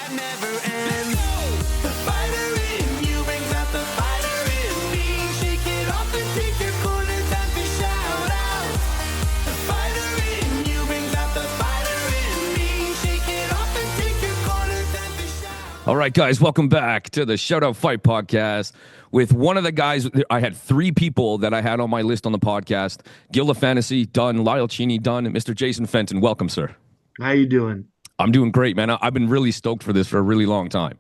that never ends. The fighter in you brings out the fighter in me. Shake it off and take your corner, time to shout out. The fighter in you brings out the fighter in me. Shake it off and take your corner, time to shout out. All right, guys, welcome back to the Shout Out Fight podcast with one of the guys. I had three people that I had on my list on the podcast. Gil of Fantasy, done. Lyle Cheney, done. Mr. Jason Fenton, welcome, sir. How you doing? I'm doing great, man. I've been really stoked for this for a really long time.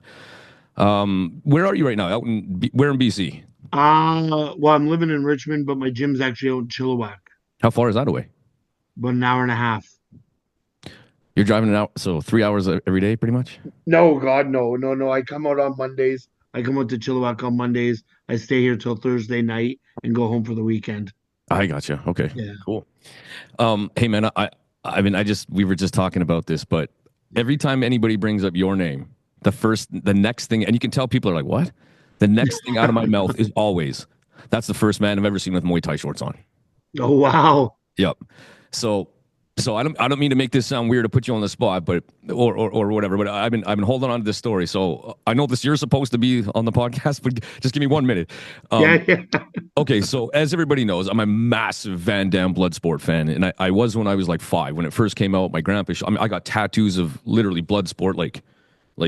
Where are you right now? Where in BC? Well, I'm living in Richmond, but my gym's actually out in Chilliwack, How far is that away? about an hour and a half. You're driving it out, so 3 hours every day, pretty much? No, God, no. I come out on Mondays. I come out to Chilliwack on Mondays. I stay here till Thursday night and go home for the weekend. I gotcha. Okay, Yeah. cool. Hey, man, we were just talking about this, but every time anybody brings up your name, the next thing, and you can tell people are like, what? The next thing out of my mouth is always, that's the first man I've ever seen with Muay Thai shorts on. Oh, wow. Yep. So I don't mean to make this sound weird to put you on the spot, but or whatever. But I've been holding on to this story. So I know you're supposed to be on the podcast, but just give me 1 minute. Yeah. Okay, so as everybody knows, I'm a massive Van Damme Bloodsport fan, and I was when I was like 5 when it first came out. My grandpa, I got tattoos of literally Bloodsport, like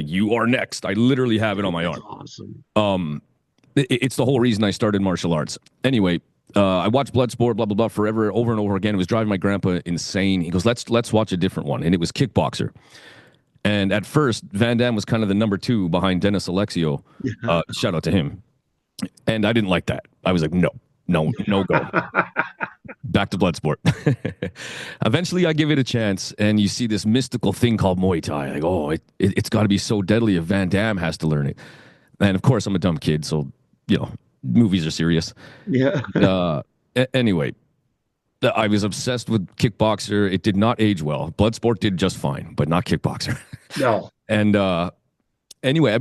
you are next. I literally have it on my arm. Awesome. It's the whole reason I started martial arts. Anyway. I watched Bloodsport, blah, blah, blah, forever, over and over again. It was driving my grandpa insane. He goes, let's watch a different one. And it was Kickboxer. And at first, Van Damme was kind of the number 2 behind Dennis Alexio. Shout out to him. And I didn't like that. I was like, no go. Back to Bloodsport. Eventually, I give it a chance, and you see this mystical thing called Muay Thai. Like, oh, it's got to be so deadly if Van Damme has to learn it. And of course, I'm a dumb kid, so, movies are serious. Yeah. Anyway, I was obsessed with Kickboxer. It did not age well. Bloodsport did just fine, but not Kickboxer. No. And anyway,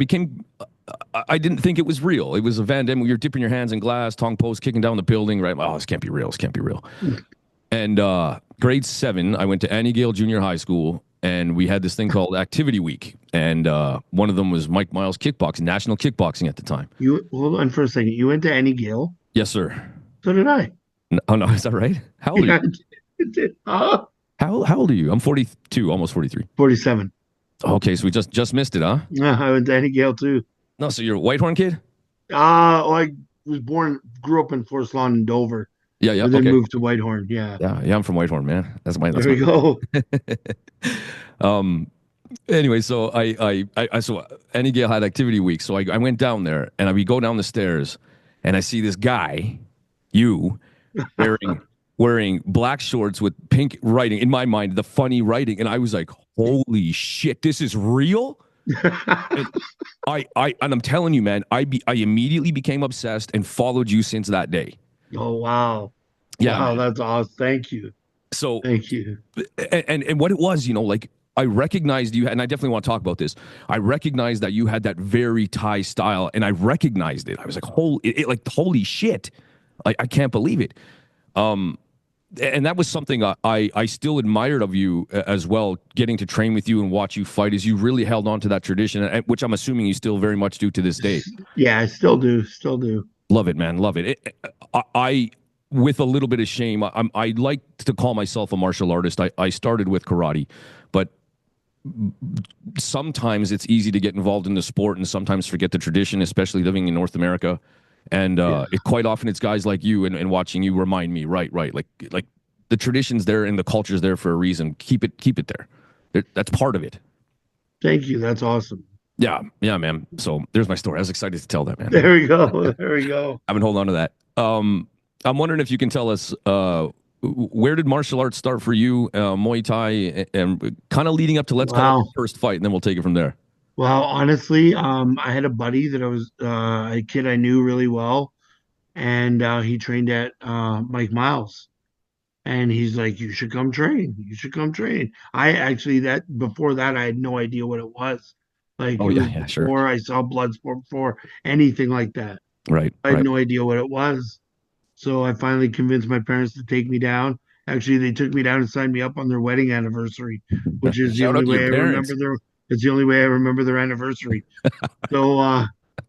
I didn't think it was real. It was a Van Damme. You're dipping your hands in glass, tongue post, kicking down the building, right? Oh, this can't be real. And grade 7, I went to Annie Gale Junior High School, and we had this thing called Activity Week. And one of them was Mike Miles Kickboxing, National Kickboxing at the time. You hold on for a second. You went to Annie Gale? Yes, sir. So did I. Oh, no, is that right? How old are you? How old are you? I'm 42, almost 43. 47. Okay, so we just missed it, huh? Yeah, I went to Annie Gale too. No, so you're a Whitehorn kid? I grew up in Forest Lawn and Dover. Yeah, And then okay. moved to Whitehorn. Yeah. Yeah, I'm from Whitehorn, man. That's There we go. Anyway, so so Annie Gale had Activity Week, so I went down there, and we go down the stairs, and I see this guy, wearing black shorts with pink writing. In my mind, the funny writing, and I was like, "Holy shit, this is real!" And I'm telling you, man, I immediately became obsessed and followed you since that day. Oh, wow. Yeah, Wow, man. that's awesome. Thank you. So Thank you. and what it was, like I recognized you, and I definitely want to talk about this. I recognized that you had that very Thai style, and I recognized it. I was like, holy shit. I can't believe it. And that was something I still admired of you as well, getting to train with you and watch you fight, is you really held on to that tradition, which I'm assuming you still very much do to this day. Yeah, I still do. Love it, man. Love it. I with a little bit of shame, I like to call myself a martial artist. I started with karate, but sometimes it's easy to get involved in the sport and sometimes forget the tradition, especially living in North America. And quite often it's guys like you and watching you remind me, right, like the tradition's there and the culture's there for a reason. Keep it there. That's part of it. Thank you. That's awesome. Yeah, man. So there's my story. I was excited to tell that, man. There we go. I've been holding on to that. I'm wondering if you can tell us where did martial arts start for you, Muay Thai, and kind of leading up to let's call it your first fight, and then we'll take it from there. Well, honestly, I had a buddy that I was a kid I knew really well, and he trained at Mike Miles, and he's like, "You should come train. You should come train." Before that, I had no idea what it was. Like, sure. Before I saw Bloodsport, before anything like that, Right. I had no idea what it was. So I finally convinced my parents to take me down. Actually, they took me down and signed me up on their wedding anniversary, which is the only way I remember It's the only way I remember their anniversary. So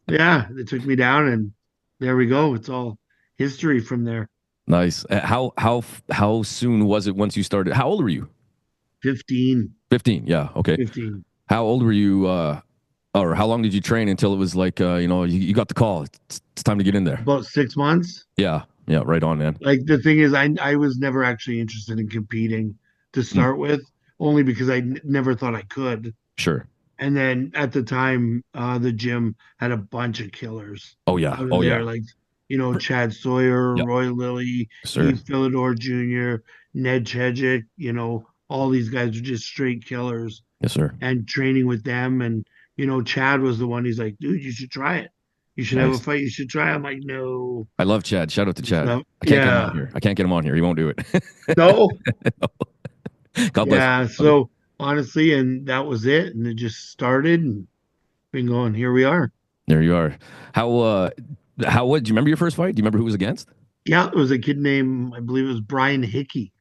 yeah, they took me down and there we go. It's all history from there. Nice. How soon was it once you started? How old were you? 15, 15. Yeah. Okay. 15. How old were you? Or how long did you train until it was like, you got the call? It's time to get in there. About 6 months. Yeah. Yeah. Right on, man. Like the thing is, I was never actually interested in competing to Mm, start with, only because never thought I could. sure. And then at the time, the gym had a bunch of killers Oh yeah. out of Oh there, yeah. like Chad Sawyer, Yep. Roy Lilly, Sir. Eve Philidor Jr., Ned Chedjick. All these guys were just straight killers. Yes, sir. And training with them, and Chad was the one. He's like, dude, you should try it. You should have a Nice. fight. You should try. I'm like, no. I love Chad. Shout out to Chad. So I can't get him on yeah, here. I can't get him on here. He won't do it. no, God bless him. yeah. Love it. So honestly, and that was it, and it just started and been going. Here we are. There you are. How what do you remember your first fight? Do you remember who it was against? Yeah, it was a kid named, I believe it was Brian Hickey.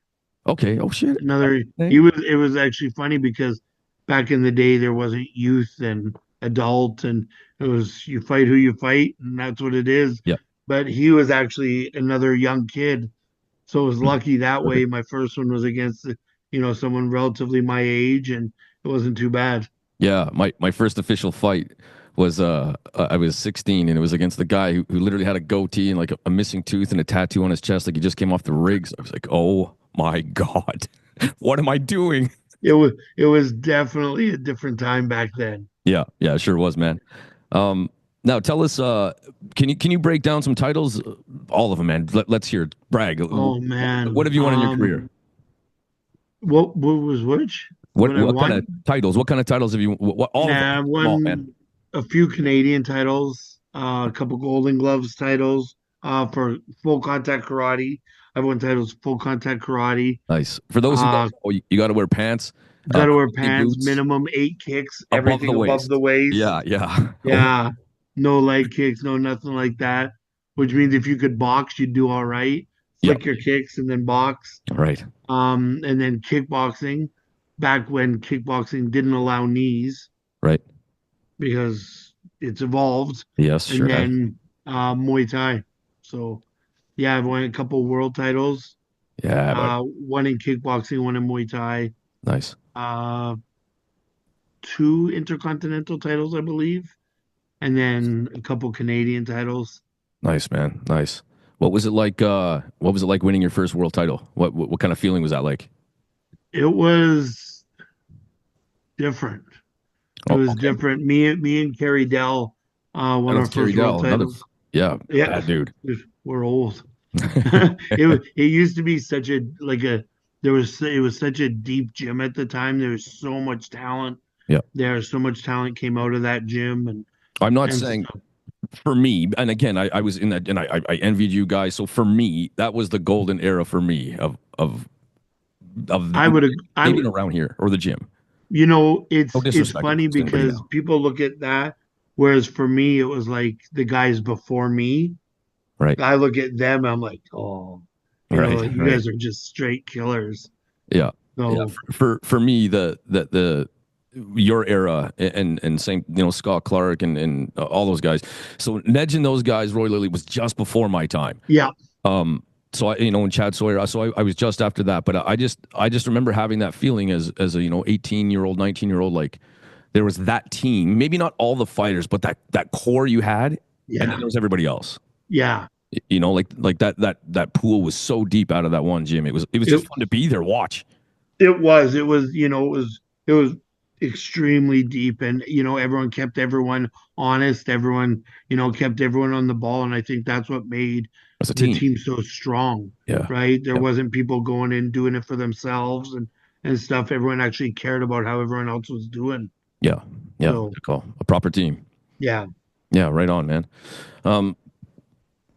Okay. Oh shit. Another, Name? it was actually funny because back in the day there wasn't youth and adult, and it was you fight who you fight, and that's what it is. Yeah. But he was actually another young kid, so it was Hmm. lucky that way. Perfect. My first one was against, someone relatively my age, and it wasn't too bad. Yeah, my first official fight was I was 16 and it was against the guy who literally had a goatee and like a missing tooth and a tattoo on his chest like he just came off the rigs. I was like, "Oh my God. What am I doing?" It was definitely a different time back then. Yeah, yeah, it sure was, man. Now tell us can you break down some titles? All of them, man. Let's hear it. Brag. Oh What man. have you won in your career? What was which? What What I what kind won? of titles? What kind of titles have you all of them? Nah, I Them all, man. won a few Canadian titles, a couple Golden Gloves titles, for full contact karate. I've won titles full contact karate. Nice. For those who don't Uh, know, you got to wear pants, got to wear safety pants, boots minimum 8 kicks, above the everything above the waist. waist. Yeah, yeah. Oh, Yeah, no leg kicks, no nothing like that. Which means if you could box, you'd do all right. yeah. Flick your kicks and then box. Right. And then kickboxing, back when kickboxing didn't allow knees Right. because it's evolved, Yes, and sure has. then Muay Thai. So yeah, I've won a couple world titles. Yeah, but One in kickboxing, one in Muay Thai. nice. Uh, two intercontinental titles, I believe, and then a couple Canadian titles. Nice, man. Nice. What was it like winning your first world title? What kind of feeling was that like? It was different. It Oh, was okay. different. Me and Kerry Dell won Shout out our to Kerry first world Dell, titles. yeah, Yeah, bad dude. we're old. It used to be such a like a there was it was such a deep gym at the time. There was so much talent. Yeah. So much talent came out of that gym, I'm not and saying stuff. for me, and again, I was in that, and I envied you guys. So for me, that was the golden era for me of I would I maybe would around here or the gym. No it's disrespect funny to anybody because now. people look at that, whereas for me it was like the guys before me. Right. I look at them, I'm like, oh, Right. you Right. guys are just straight killers. Yeah. Yeah. So For me, the your era and same, Scott Clark and all those guys. So Nedge and those guys, Roy Lilly was just before my time. yeah, So and Chad Sawyer. So I was just after that, but I just remember having that feeling as a 18-year-old, 19-year-old, like there was that team, maybe not all the fighters, but that core you had, and then yeah, there was everybody else. yeah. Like that pool was so deep out of that one gym. It was It just fun to be there, watch. it was extremely deep, and everyone kept everyone honest. Everyone kept everyone on the ball, and I think that's what made As a the team. team so strong. Yeah. Right? There Yeah. wasn't people going in doing it for themselves and stuff. Everyone actually cared about how everyone else was doing. Yeah. Yeah. So Good call. A proper team. yeah, Yeah, right on, man. Um,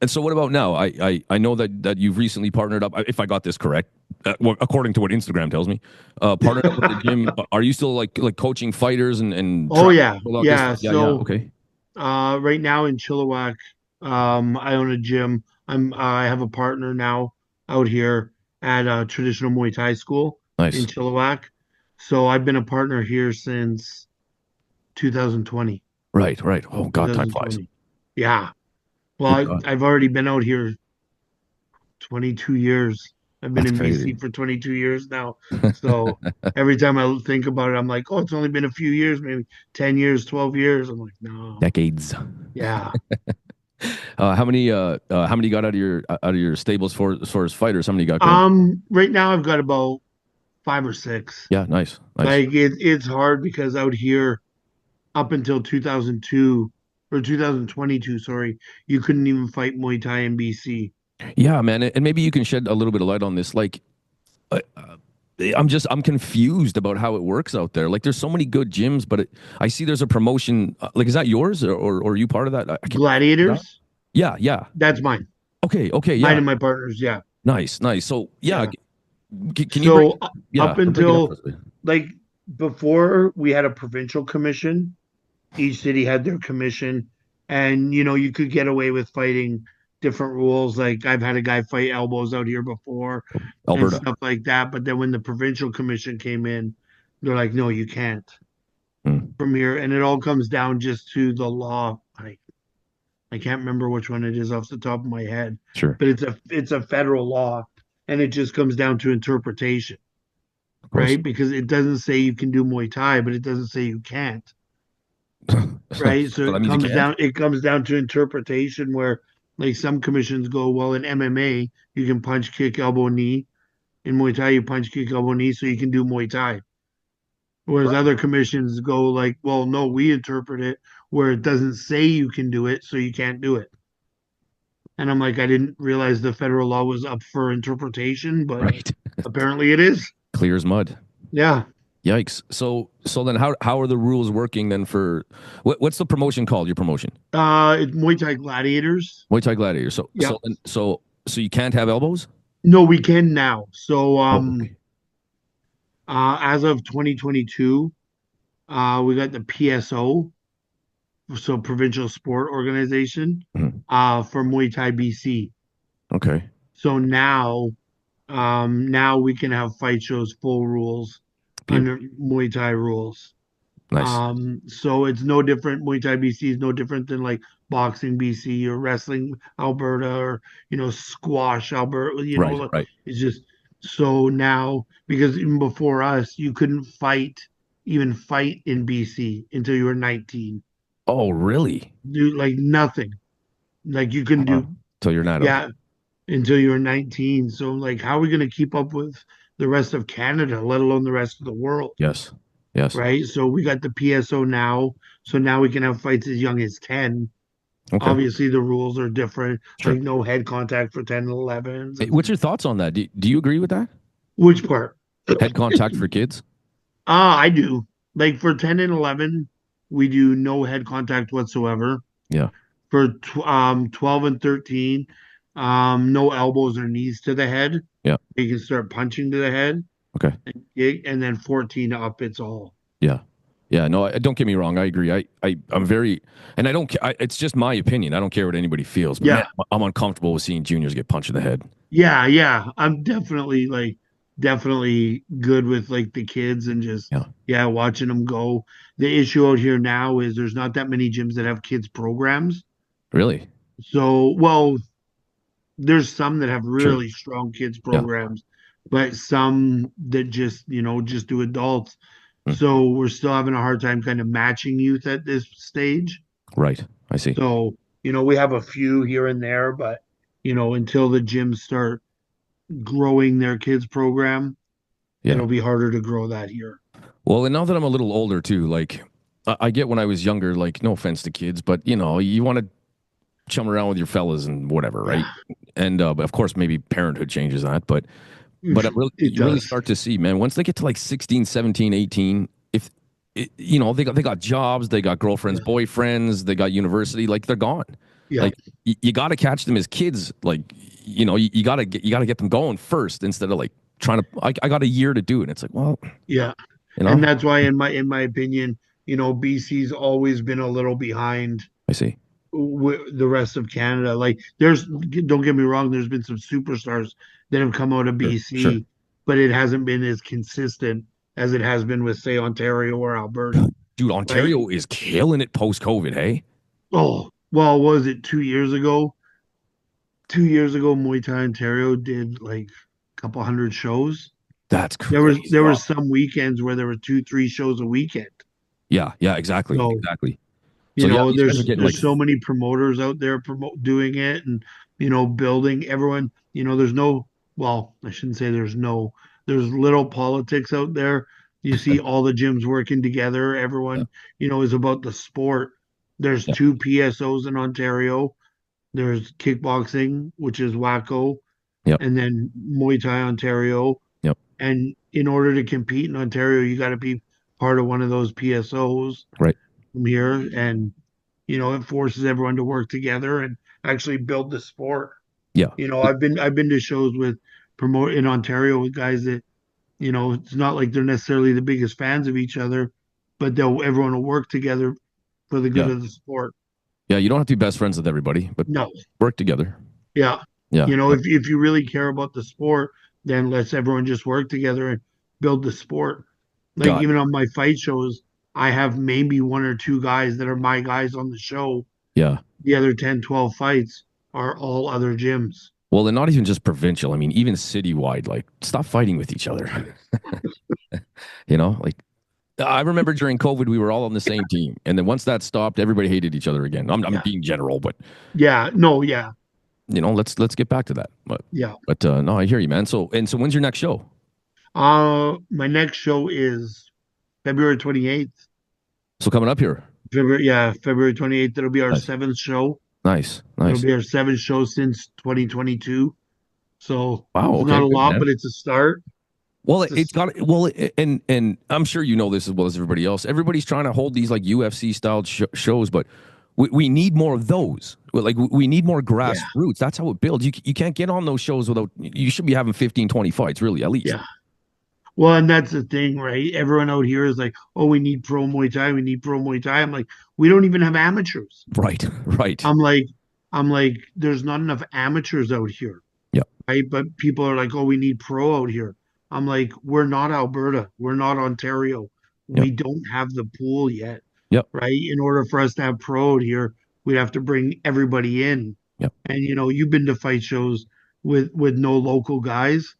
and so what about now? I know that you've recently partnered up, if I got this correct, according to what Instagram tells me, partnered up with the gym. Are you still like coaching fighters and oh trying yeah, to out this yeah. stuff? Yeah, yeah. So Okay. right now in Chilliwack, I own a gym. I have a partner now out here at a traditional Muay Thai school in Nice. Chilliwack. So I've been a partner here since 2020. Right, right. Oh God, time flies. 2020. Yeah. Well, Good God, I've already been out here 22 years. I've been that's in BC crazy. for 22 years now. So every time I think about it, I'm like, oh, it's only been a few years, maybe 10 years, 12 years. I'm like, no. Decades. Yeah. How many got out of your stables for as far as fighters? How many you got going? Right now I've got about five or six. Yeah, nice, nice. Like it's hard because out here up until 2002 or 2022, sorry, you couldn't even fight Muay Thai in BC. Yeah, man, and maybe you can shed a little bit of light on this. Like, I'm confused about how it works out there. Like, there's so many good gyms, but I see there's a promotion. Like, is that yours or are you part of that? I can't. Gladiators, Yeah, yeah. that's mine. Okay, okay, Mine yeah. and my partners, yeah. Nice, nice. So, yeah, Yeah. can you break? So Yeah, up break it up for until us, please. like before we had a provincial commission, each city had their commission, and you could get away with fighting different rules. Like I've had a guy fight elbows out here before and Alberta. stuff like that. But then when the provincial commission came in, they're like, no, you can't Hmm, from here. And it all comes down just to the law. I can't remember which one it is off the top of my head, sure, but it's a federal law, and it just comes down to interpretation, of course. right? Because it doesn't say you can do Muay Thai, but it doesn't say you can't, right? So So that means you can't. it comes down to interpretation where like some commissions go, well, in MMA, you can punch, kick, elbow, knee. In Muay Thai, you punch, kick, elbow, knee, so you can do Muay Thai. Whereas other commissions go like, well, no, we interpret it where it doesn't say you can do it, so you can't do it. And I'm like, I didn't realize the federal law was up for interpretation, but Right. apparently it is. Clear as mud. Yeah. Yikes. So then how are the rules working then for what's the promotion called? Your promotion? It's Muay Thai Gladiators. Muay Thai Gladiator. So Yep. so you can't have elbows? No, we can now. So Oh, okay. as of 2022, we got the PSO, so Provincial Sport Organization, Mhm. for Muay Thai BC. Okay. So now we can have fight shows full rules Beaut. under Muay Thai rules. Nice. So it's no different. Muay Thai BC is no different than like boxing BC or wrestling Alberta or squash Alberta. Right, right. It's just so now because even before us, you couldn't even fight in BC until you were 19. Oh, really? Do like nothing. Like you couldn't do, So you're not okay. yeah, until you were 19. So like, how are we going to keep up with the rest of Canada, let alone the rest of the world? Yes. Yes. Right? So we got the PSO now. So now we can have fights as young as 10. Okay. Obviously, the rules are different, Sure. like no head contact for 10 and 11s. Hey, what's your thoughts on that? Do you agree with that? Which part? Head contact for kids? I do. Like for 10 and 11, we do no head contact whatsoever. Yeah. For 12 and 13, no elbows or knees to the head. Yeah. You can start punching to the head. Okay. And then 14 up, it's all. Yeah. Yeah, no, don't get me wrong. I agree. I'm very, and I don't. It's just my opinion. I don't care what anybody feels. But man, Yeah. I'm uncomfortable with seeing juniors get punched in the head. Yeah. I'm definitely good with like the kids and just, Yeah, yeah, watching them go. The issue out here now is there's not that many gyms that have kids programs. really. So, well, there's some that have Sure. really strong kids Yeah. programs, but some that just do adults. Mm. So we're still having a hard time kind of matching youth at this stage. Right. I see. So, we have a few here and there, but until the gyms start growing their kids program, Yeah. it'll be harder to grow that here. Well, and now that I'm a little older too, like I get when I was younger, like no offense to kids, but you want to chum around with your fellas and whatever, right? Yeah, And but of course, maybe parenthood changes that, but it you really does. start to see, man, once they get to like 16, 17, 18, if they got jobs, they got girlfriends, Yeah. boyfriends, they got university, like they're gone. Yeah. Like you got to catch them as kids, like you got to get them going first instead of like trying to. I got a year to do it. And it's like, well, Yeah. you And know, that's why in my opinion, BC's always been a little behind I see. the rest of Canada. Like don't get me wrong, there's been some superstars that have come out of Sure, sure. BC, but it hasn't been as consistent as it has been with say Ontario or Alberta. Dude, right? Ontario is killing it post-COVID, hey? Oh, well, what was it 2 years ago? 2 years ago, Muay Thai Ontario did like a couple hundred shows. That's There crazy. was some weekends where there were two, three shows a weekend. Yeah, yeah, exactly. So, Exactly. you So yeah, know, these guys are getting like there's so many promoters out there doing it, and building everyone. There's no, well, I shouldn't say there's little politics out there. You see all the gyms working together. yeah, Everyone, is about the sport. There's yeah, two PSOs in Ontario. There's kickboxing, which is Wacko, yep, and then Muay Thai Ontario. yep, And in order to compete in Ontario, you got to be part of one of those PSOs right. from here. And, it forces everyone to work together and actually build the sport. Yeah. I've been to shows with promote in Ontario with guys that, it's not like they're necessarily the biggest fans of each other, but everyone will work together for the good Yeah. of the sport. Yeah, you don't have to be best friends with everybody, but No, work together. yeah. Yeah. If you really care about the sport, then let's everyone just work together and build the sport. Like Got it. even on my fight shows, I have maybe one or two guys that are my guys on the show. Yeah. The other 10, 12 fights are all other gyms. Well, and not even just provincial. I mean, even citywide, like stop fighting with each other. Like I remember during COVID, we were all on the same team. And then once that stopped, everybody hated each other again. I'm Yeah. being general, but Yeah. No, yeah. let's get back to that. Yeah. But no, I hear you, man. So when's your next show? My next show is February 28th. So coming up here. February 28th. It'll be our Nice. seventh show. Nice. It'll Nice. be our seventh show since 2022. So Wow. it's Okay. not a Good, lot, man. but it's a start. Well, It's a it's got well, and I'm sure you know this as well as everybody else. Everybody's trying to hold these like UFC style shows, but we need more of those. Like we need more Yeah. grassroots. That's how it builds. You can't get on those shows without. You should be having 15, 20 fights, really, at least. Yeah. Well, and that's the thing, right? Everyone out here is like, oh, we need pro Muay Thai. We need pro Muay Thai. I'm like, we don't even have amateurs. Right. Right. I'm like, there's not enough amateurs out here, Yeah. right? But people are like, oh, we need pro out here. I'm like, we're not Alberta. We're not Ontario. Yep. We don't have the pool yet, Yep. right? In order for us to have pro out here, we'd have to bring everybody in. Yep. And you've been to fight shows with no local guys.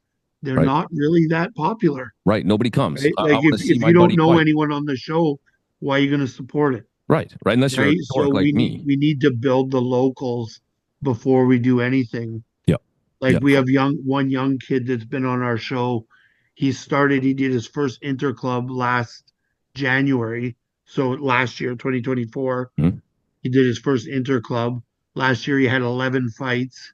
They're Right. not really that popular, Right. Nobody comes. right? I Like want to see if my you don't buddy know fight. anyone on the show, why are you going to support it? Right. Right. Unless you're a Right. So dork like me. we need to build the locals before we do anything. Yep. Like Yep. we have one young kid that's been on our show. He did his first interclub last January. So last year, 2024, Mhm. he did his first interclub. Last year he had 11 fights.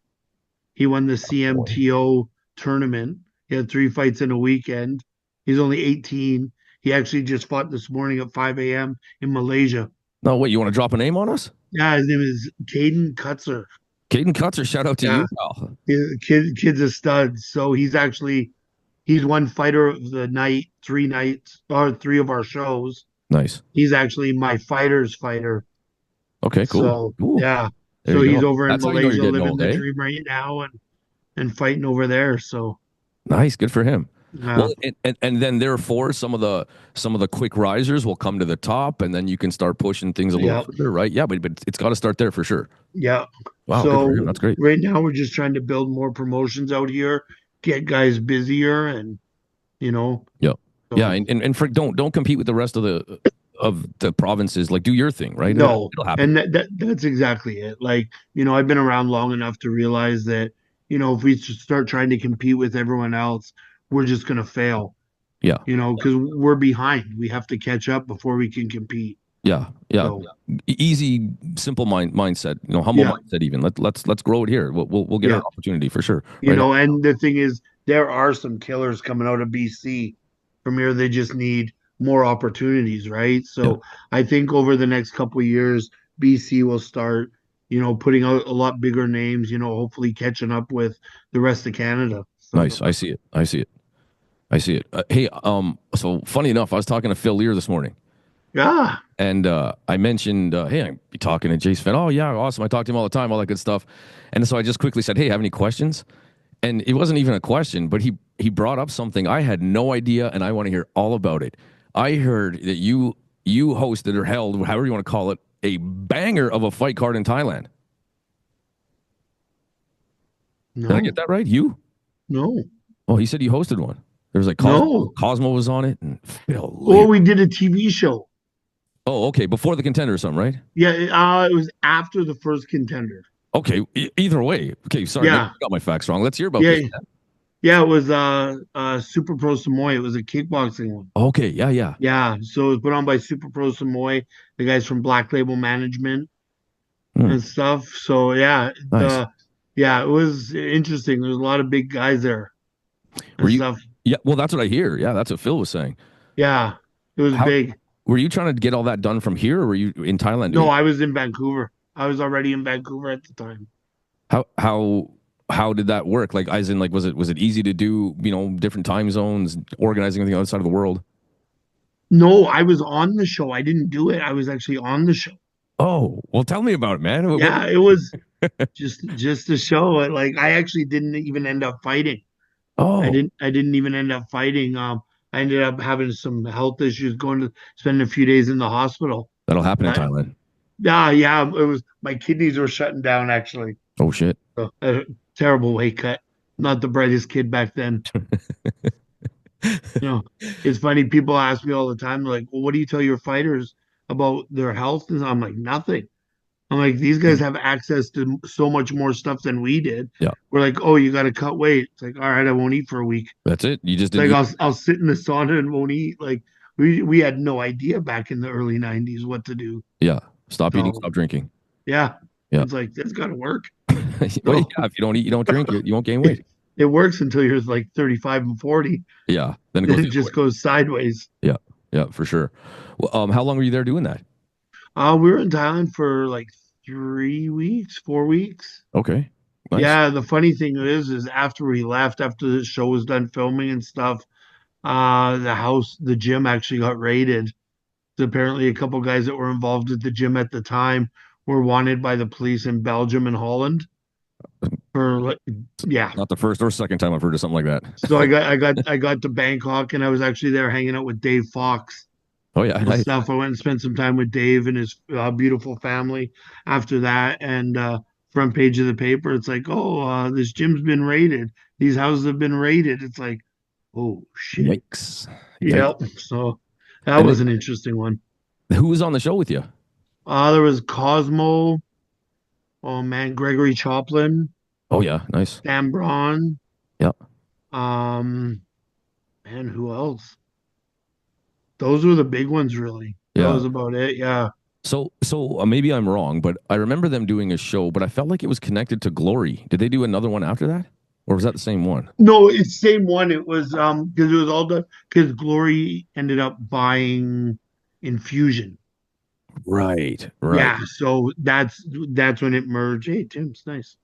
He won the Boy. CMTO tournament. He had 3 fights in a weekend. He's only 18. He actually just fought this morning at 5 a.m. in Malaysia. No, wait. You want to drop a name on us? Yeah, his name is Caden Kutzer. Caden Cutzer. Shout out to Yeah, you, pal. kid's a stud. So he's won fighter of the night 3 nights or 3 of our shows. Nice. He's actually my fighter's fighter. Okay. Cool. So Cool. yeah, There so you he's go. over in That's how you know you're Malaysia getting living old, the eh? dream right now and fighting over there. So Nice, good for him. yeah, Well, and then therefore some of the quick risers will come to the top, and then you can start pushing things a little yeah, further, right? Yeah, but it's got to start there for sure. yeah. Wow, good for him. So That's great. right now we're just trying to build more promotions out here, get guys busier, and you know, Yeah, yeah, so and for don't compete with the rest of the provinces. Like, do your thing, right? no, It'll happen. and that's exactly it. Like, I've been around long enough to realize that, if we start trying to compete with everyone else, we're just gonna fail, Yeah, because we're behind. We have to catch up before we can compete. yeah, yeah. So Easy, simple mindset. Humble yeah, mindset. Even let's grow it here. We'll get yeah. our opportunity for sure. Right. And the thing is, there are some killers coming out of BC from here. They just need more opportunities, right? Yeah. So I think over the next couple of years, BC will start, putting out a lot bigger names, hopefully catching up with the rest of Canada. So Nice. I see it. I see it. I see it. Hey, so funny enough, I was talking to Phil Lear this morning, yeah, and I mentioned, hey, I'm talking to Jace Fenton. Oh yeah, awesome. I talk to him all the time, all that good stuff. And so I just quickly said, hey, have any questions? And it wasn't even a question, but he brought up something I had no idea, and I want to hear all about it. I heard that you you hosted or held, however you want to call it, a banger of a fight card in Thailand. Did I get No, that right? You? no, Oh, he said you hosted one. There was like no. Cosmo was on it and Phil Well, Lear. we did a TV show. Oh, okay. Before the contender or something, right? Yeah, it was after the first contender. Okay. Either way. Okay. Sorry. Maybe Yeah, I got my facts wrong. Let's hear about yeah, this. yeah. It was Super Pro Samoy. It was a kickboxing one. Okay. Yeah. Yeah. Yeah, so it was put on by Super Pro Samoy, the guys from Black Label Management Hmm, and stuff. So yeah, nice. yeah, it was interesting. There's a lot of big guys there Were and you? stuff. Yeah. Well, that's what I hear. Yeah. That's what Phil was saying. Yeah, it was How big. were you trying to get all that done from here, or were you in Thailand doing No, it? I was in Vancouver. I was already in Vancouver at the time. How how how did that work? Like, as in, like, was it easy to do? Different time zones, organizing on the other side of the world. No, I was on the show. I didn't do it. I was actually on the show. Oh, well, tell me about it, man. Yeah, it was just a show. Like I actually didn't even end up fighting. Oh, I didn't even end up fighting. I ended up having some health issues, going to spend a few days in the hospital. that'll happen in Uh, Thailand. yeah, yeah, it was my kidneys were shutting down actually. Oh shit. So, terrible weight cut. Not the brightest kid back then. You know, it's funny. People ask me all the time, like, "Well, what do you tell your fighters about their health?" And I'm like, "Nothing." I'm like, "These guys have access to so much more stuff than we did." Yeah, We're like, "Oh, you got to cut weight." It's like, "All right, I won't eat for a week." that's it. You just Like didn't eat. I'll sit in the sauna and won't eat. Like we had no idea back in the early '90s what to do. Yeah, stop eating, So stop drinking. yeah, Yeah. it's like that's got to work. Well, So yeah. If you don't eat, you don't drink. You won't gain it, weight. it works until you're like 35 and 40. Yeah. Then it Then goes it the other way. just goes sideways. Yeah. Yeah, for sure. Well, how long were you there doing that? We were in Thailand for like 3 weeks, 4 weeks. Okay. Nice. Yeah, the funny thing is after we left, after the show was done filming and stuff, the gym actually got raided. Apparently, a couple guys that were involved at the gym at the time were wanted by the police in Belgium and Holland for like, yeah. Not the first or second time I've heard of something like that. So I got to Bangkok and I was actually there hanging out with Dave Fox Oh yeah, and nice. stuff. I went and spent some time with Dave and his beautiful family after that. And front page of the paper, it's like, oh, this gym's been raided. These houses have been raided. It's like, oh shit. Yikes. Yikes. Yep. So that And was an interesting one. who was on the show with you? There was Cosmo. Oh man, Gregory Choplin, Oh yeah, nice. Sam Braun. Yeah. Um, and who else? Those were the big ones, really. That Yeah. was about it. Yeah. So maybe I'm wrong, but I remember them doing a show, but I felt like it was connected to Glory. Did they do another one after that? Or was that the same one? No, it's same one. It was because it was all done because Glory ended up buying Infusion. Right, right. Yeah, so that's when it merged. Hey, Tim's nice.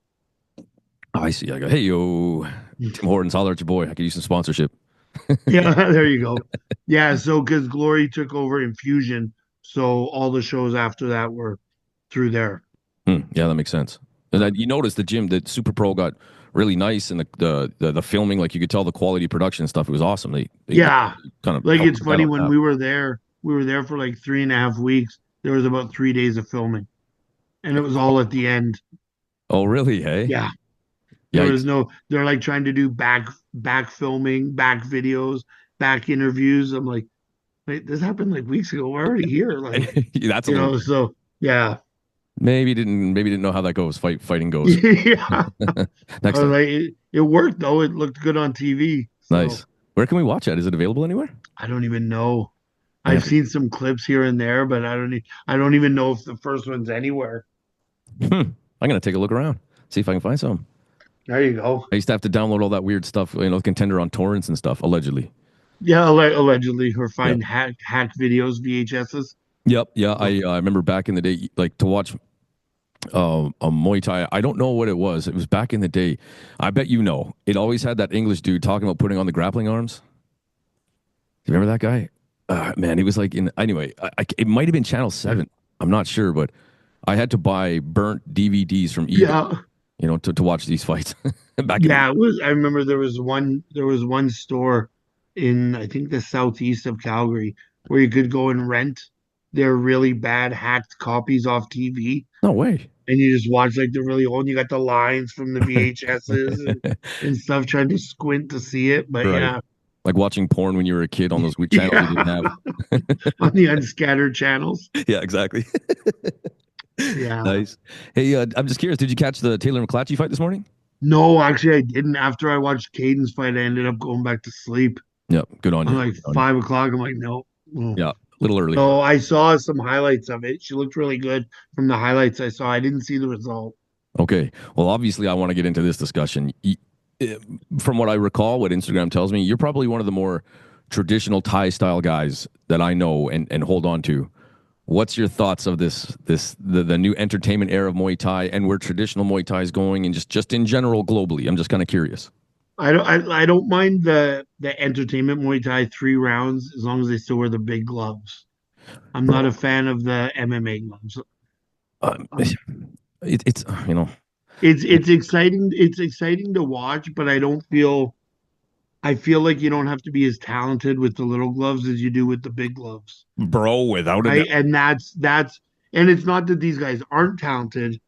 Oh, I see. I go, hey yo, Tim Hortons, holler at your boy. I could use some sponsorship. Yeah, there you go. Yeah, so because Glory took over Infusion, so all the shows after that were through there. Yeah, that makes sense. And you noticed the gym, the Super Pro got really nice, and the filming, like you could tell the quality of production and stuff. It was awesome. They Yeah, kind of like helped it's put that funny on when tap. we were there for like 3.5 weeks. There was about 3 days of filming, and it was all at the end. Oh, really? Hey, Yeah, there was yikes! no. They're like trying to do back filming, back videos, back interviews. I'm like, wait, this happened like weeks ago. We're already here. Like, That's a little. so yeah, Maybe didn't know how that goes. Fighting goes. yeah. I Next was time. like, it worked though. It looked good on TV. So Nice. Where can we watch that? Is it available anywhere? I don't even know. I I've have to. seen some clips here and there, but I don't even know if the first one's anywhere. I'm gonna take a look around, see if I can find some. There you go. I used to have to download all that weird stuff, Contender on torrents and stuff, allegedly. Yeah, allegedly, or Yeah. find hack videos, VHSs. Yep. Yeah. Oh, I remember back in the day, like to watch a Muay Thai. I don't know what it was. It was back in the day. I bet you know. It always had that English dude talking about putting on the grappling arms. Do you remember that guy? Man, he was like in. Anyway, it might have been Channel 7. I'm not sure, but I had to buy burnt DVDs from eBay, yeah, to watch these fights back in the. yeah. It was. I remember there was one store in I think the southeast of Calgary where you could go and rent they're really bad hacked copies off TV, No way. and you just watch like the really old. You got the lines from the VHSs and stuff, trying to squint to see it. But Right. yeah, Like watching porn when you were a kid on those weird channels you didn't yeah, have. on the unscattered channels. Yeah, exactly. Yeah. Nice. Hey, I'm just curious. Did you catch the Taylor McClatchy fight this morning? No, actually, I didn't. After I watched Caden's fight, I ended up going back to sleep. Yeah. Good on I'm you. like Good on you. 5 o'clock. I'm like, no. Mm. Yeah. A little early. So I saw some highlights of it. She looked really good from the highlights I saw. I didn't see the result. Okay. Well, obviously, I want to get into this discussion. Eh, From what I recall, what Instagram tells me, you're probably one of the more traditional Thai style guys that I know and hold on to. What's your thoughts of the new entertainment era of Muay Thai and where traditional Muay Thai is going and just in general globally? I'm just kind of curious. I don't mind the entertainment Muay Thai 3 rounds as long as they still wear the big gloves. I'm not a Bro, fan of the MMA gloves. Um, it's you know, it's exciting. It's exciting to watch, but I feel like you don't have to be as talented with the little gloves as you do with the big gloves, bro, without a right? doubt. And that's and it's not that these guys aren't talented,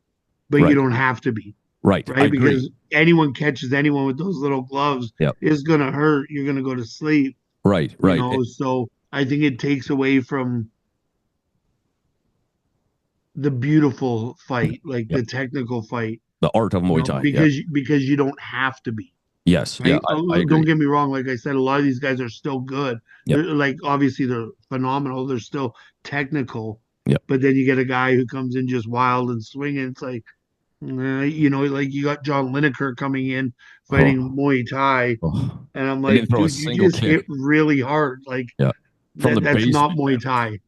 but you Right. don't have to be, Right. I right? agree. Because anyone catches anyone with those little gloves Yep. is gonna hurt. You're gonna go to sleep, Right. you Right. know. So I think it takes away from the beautiful fight, like Yep. the technical fight, The art of Muay Thai. Yeah. because you don't have to be. Yes. Yeah. Right? I Don't agree. get me wrong. Like I said, a lot of these guys are still good. Yep. They're like obviously they're phenomenal. They're still technical, Yep. but then you get a guy who comes in just wild and swinging. It's like, like you got John Lineker coming in fighting Oh, Muay Thai, oh. and I'm And didn't like, throw a dude, you single just hit kick. really hard. Like Yeah. From the that's not basement, Muay man. Thai.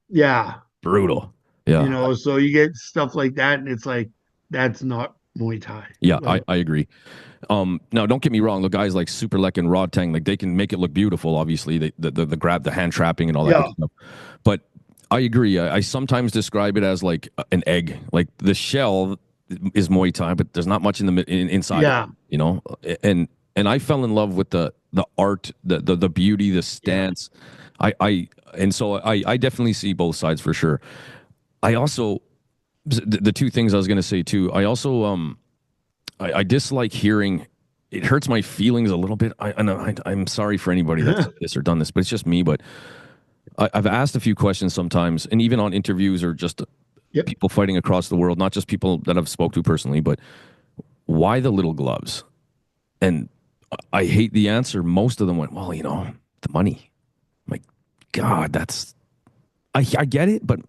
Yeah, Brutal. Yeah. so you get stuff like that, and it's like that's not Muay Thai. Yeah. Like, I agree. Now don't get me wrong. The guys like Superlek and Rod Tang, like they can make it look beautiful. Obviously, the grab, the hand trapping, and all that good yeah, stuff. But I agree. I sometimes describe it as like an egg. Like the shell is Muay Thai, but there's not much inside of it. yeah, You know, and I fell in love with the art, the beauty, the yeah, stance. And so I definitely see both sides for sure. I also the two things I was going to say too. I also I dislike hearing. It hurts my feelings a little bit. I know I'm sorry for anybody that's said this or done this, but it's just me. But I've asked a few questions sometimes, and even on interviews or just yep. people fighting across the world, not just people that I've spoke to personally, but why the little gloves? And I hate the answer. Most of them went, well, the money. I'm like, God, I get it, but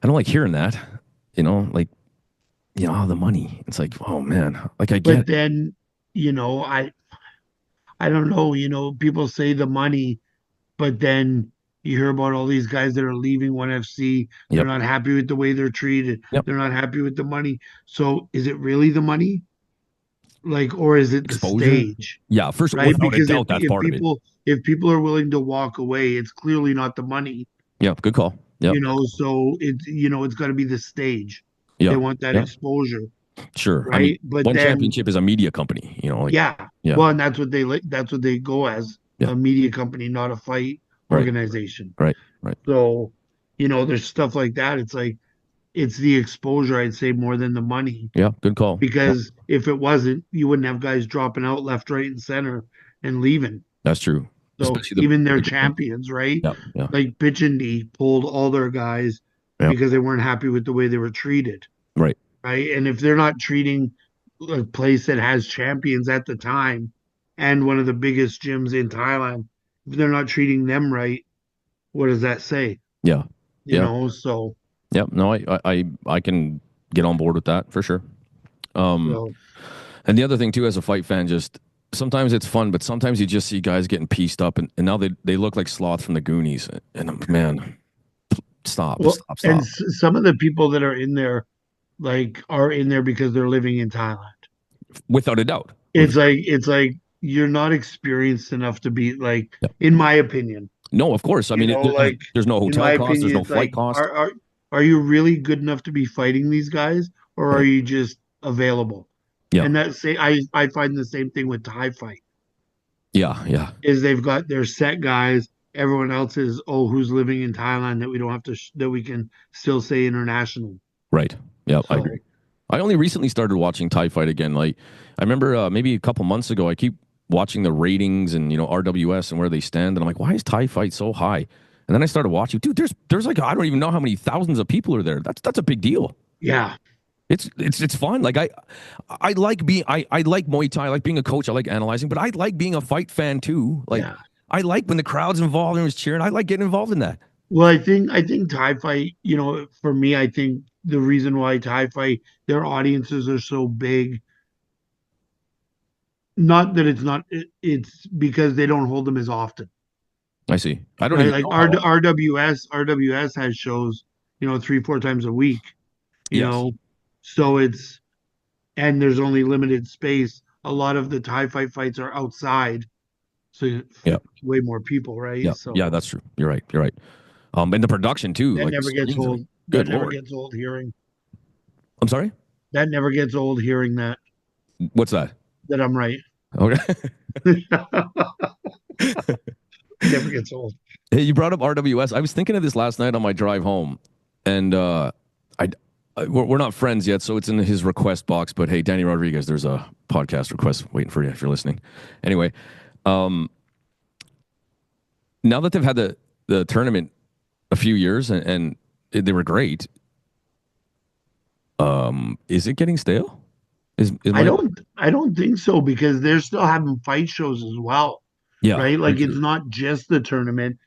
I don't like hearing that. Like, the money. It's like, oh man, like I get But it. then, you know, I don't know, people say the money, but then you hear about all these guys that are leaving ONE FC. They're Yep. not happy with the way they're treated. Yep. They're not happy with the money. So is it really the money? Like, or is it the Exposure. stage? Yeah. First, Right? without a Because doubt, that's part of it. if people are willing to walk away, it's clearly not the money, Yeah. Good call. Yep. so it's got to be the stage. They Yep. want that Yep. exposure, Sure. I mean, right? But one then championship is a media company, like, yeah. yeah. Well, and that's what they go as, Yeah. a media company, not a fight Right. organization. Right. Right. So, there's stuff like that. It's like it's the exposure, I'd say, more than the money. Yeah. Good call. Yep. Because if it wasn't, you wouldn't have guys dropping out left, right, and center and leaving. That's true. So Especially even their the good ones. champions, right? Yeah. Yeah. Like Pitch and D pulled all their guys Yeah. because they weren't happy with the way they were treated. Right. Right? And if they're not treating a place that has champions at the time and one of the biggest gyms in Thailand, if they're not treating them right, what does that say? Yeah. Yeah. So Yeah. No, I can get on board with that for sure. Um, so and the other thing too, as a fight fan, just sometimes it's fun, but sometimes you just see guys getting pieced up, and now they look like Sloth from the Goonies. And man, stop, well, stop, and stop. some of the people that are in there are in there because they're living in Thailand. Without a doubt. It's like you're not experienced enough to be like, Yeah. in my opinion, No, of course. I mean, like there's no in my hotel cost, there's opinion, no it's flight like cost. are you really good enough to be fighting these guys, or are Right. you just available? Yeah. And I find the same thing with Thai fight Yeah. Yeah. is they've got their set guys everyone else is, oh, who's living in Thailand that we don't have to that we can still say international. Right. Yeah, I So agree. I only recently started watching Thai fight again. Like I remember maybe a couple months ago, I keep watching the ratings and RWS and where they stand, and I'm like, why is Thai fight so high? And then I started watching. Dude, there's like I don't even know how many thousands of people are there. That's a big deal. yeah, It's fun. Like I like being I like Muay Thai. I like being a coach. I like analyzing, but I like being a fight fan too. Like yeah. I like when the crowd's involved and was cheering. I like getting involved in that. Well, I think Thai fight, for me, I think the reason why Thai fight, their audiences are so big, not that it's not, it's because they don't hold them as often, I see. I don't right? even Like know how. RWS has shows, 3, 4 times a week, you Yes. know, so and there's only limited space. A lot of the Thai fights are outside, so you Yeah. fit way more people, right? Yeah. Yeah. So That's true. You're right. You're right. And the production too. that Like the never gets screens are. old. That Good never lord. gets old hearing. I'm sorry. That never gets old hearing What's that? that I'm right. Okay. Never gets old. Hey, you brought up RWS. I was thinking of this last night on my drive home, and we're not friends yet, so it's in his request box. But hey, Danny Rodriguez, there's a podcast request waiting for you if you're listening. Anyway, um, now that they've had the tournament a few years and they were great, is it getting stale? Is I my don't I don't think so because they're still having fight shows as well, yeah, right? very Like it's true. not just the tournament,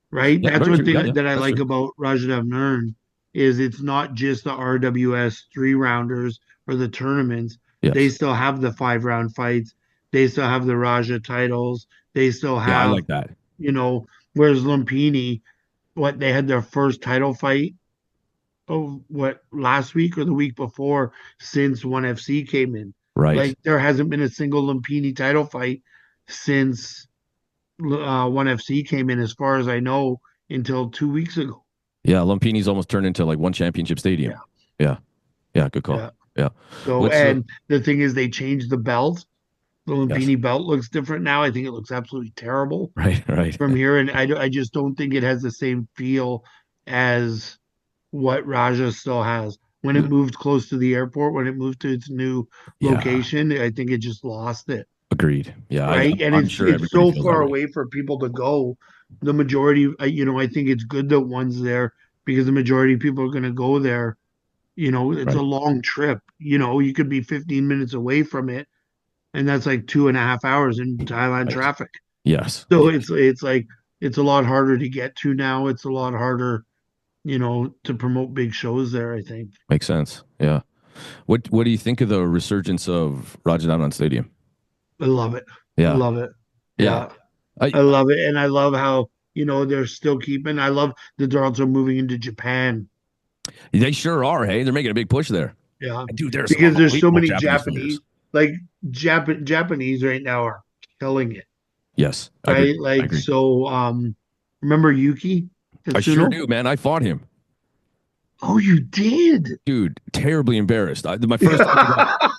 right? Yeah, That's very one true. thing Yeah, yeah, that I that's like true. about Rajat Nern is it's not just the RWS 3 rounders or the tournaments. They Yes. still have the 5 round fights. They still have the Raja titles. They still Yeah, I have, like that. you know, whereas Lumpini, what they had their first title fight of what last week or the week before since ONE FC came in. Right. Like there hasn't been a single Lumpini title fight since ONE FC came in, as far as I know, until 2 weeks ago. Yeah, Lumpini's almost turned into like one championship Yeah, stadium. Yeah. Yeah, good call. yeah. Yeah. So, What's and the thing is, they changed the belt. The yes. Lumpini belt looks different now. I think it looks absolutely terrible Right, right. from here, and I just don't think it has the same feel as what Raja still has. When it moved close to the airport, when it moved to its new Yeah, location, I think it just lost it, agreed. Yeah, right? And I'm it's sure it's everybody so feels that far way. away for people to go. The majority, I think it's good that one's there because the majority of people are going to go there. It's a Right. long trip. You could be 15 minutes away from it, and that's like 2.5 hours in Thailand Right. traffic. Yes. So Yes. it's like it's a lot harder to get to now. It's a lot harder, to promote big shows there, I think. Makes sense. Yeah. What do you think of the resurgence of Rajadanand Stadium? I love it. I Yeah. love it. Yeah. Yeah. I I love it. And I love how, they're still keeping. I love that they're also moving into Japan. they sure are, hey. They're making a big push there. Yeah. And dude, there's Because there's so unbelievable many Japanese fighters. Like Japanese right now are killing it. Yes, I agree. Right? I Like agree. so remember Yuki I sure Tsuno? do, man. I fought him. Oh, you did. Dude, terribly embarrassed. My first time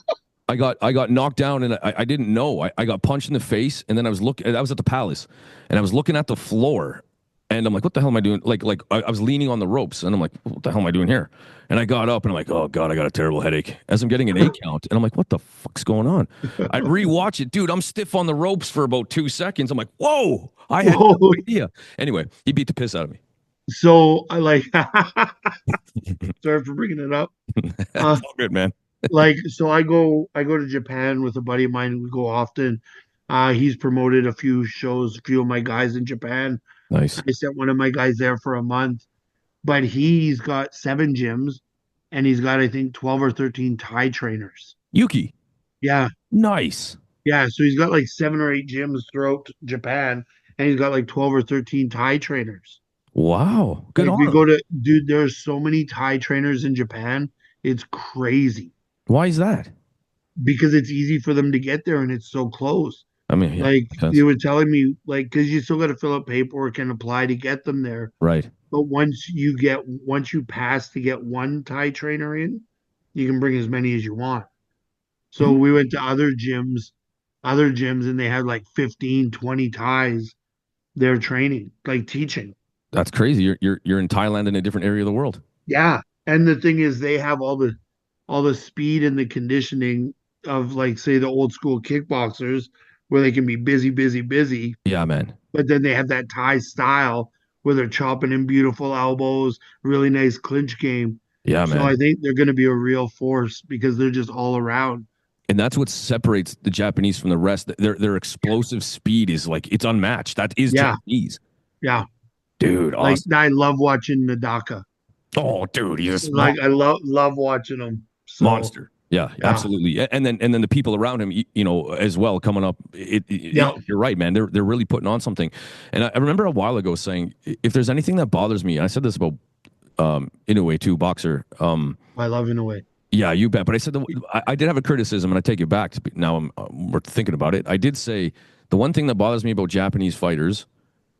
I got knocked down and I didn't know. I got punched in the face and then I was at the palace and I was looking at the floor and I'm like, what the hell am I doing? Like I was leaning on the ropes and I'm like, what the hell am I doing here? And I got up and I'm like, oh God, I got a terrible headache as I'm getting an 8 count. And I'm like, what the fuck's going on? I rewatch it, dude. I'm stiff on the ropes for about 2 seconds. I'm like, whoa, I had no Whoa. idea. Anyway, he beat the piss out of me. So I like sorry for bringing it up. Uh It's all good, man. so I go to Japan with a buddy of mine. We go often. He's promoted a few shows, a few of my guys in Japan. Nice. I sent one of my guys there for a month, but he's got 7 gyms and he's got, I think, 12 or 13 Thai trainers. Yuki. Yeah. Nice. Yeah. So he's got like 7 or 8 gyms throughout Japan and he's got like 12 or 13 Thai trainers. Wow. Good Like on we him. go to, dude, there's so many Thai trainers in Japan. It's crazy Why is that? because it's easy for them to get there and it's so close. I mean, yeah, Like makes they sense. were telling me, like, because you still got to fill out paperwork and apply to get them there. Right. But once you pass to get one Thai trainer in, you can bring as many as you want. So we went to other gyms, and they had like 15, 20 Thais. they're training, like teaching. That's crazy. You're in Thailand in a different area of the world. Yeah. And the thing is they have all the speed and the conditioning of like say the old school kickboxers where they can be busy, busy, busy, Yeah, man. but then they have that Thai style where they're chopping in beautiful elbows, really nice clinch game. Yeah, So I man. think they're going to be a real force because they're just all around. And that's what separates the Japanese from the rest. Their explosive speed is like it's unmatched. That is Yeah, Japanese, yeah. dude. Like Awesome. I love watching Nadaka. Oh, dude, he's a small Like I love watching them. So monster. Yeah, yeah, absolutely. And then the people around him, you know, as well, coming up. yeah. You're right, man. They're really putting on something. And I remember a while ago saying, if there's anything that bothers me, and I said this about Inoue too, boxer. I love in a way. Yeah, you bet. But I said I did have a criticism, and I take it back. Now we're thinking about it. I did say the one thing that bothers me about Japanese fighters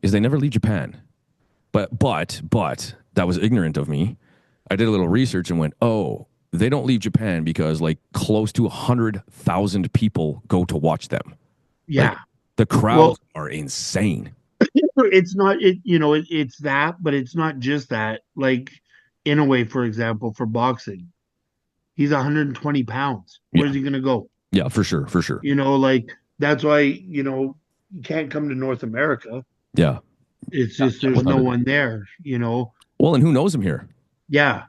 is they never leave Japan. But that was ignorant of me. I did a little research and went, oh, they don't leave Japan because like close to 100,000 people go to watch them. Like Yeah. the Well, crowds are insane. it's not it's that, but it's not just that. Like in a way, for example, for boxing, he's 120 pounds. Where's Yeah, he gonna go? yeah, for sure, for sure. Like that's why, you can't come to North America. Yeah, It's yeah, just yeah, there's no without a doubt. one there. Well, and who knows him here, Yeah.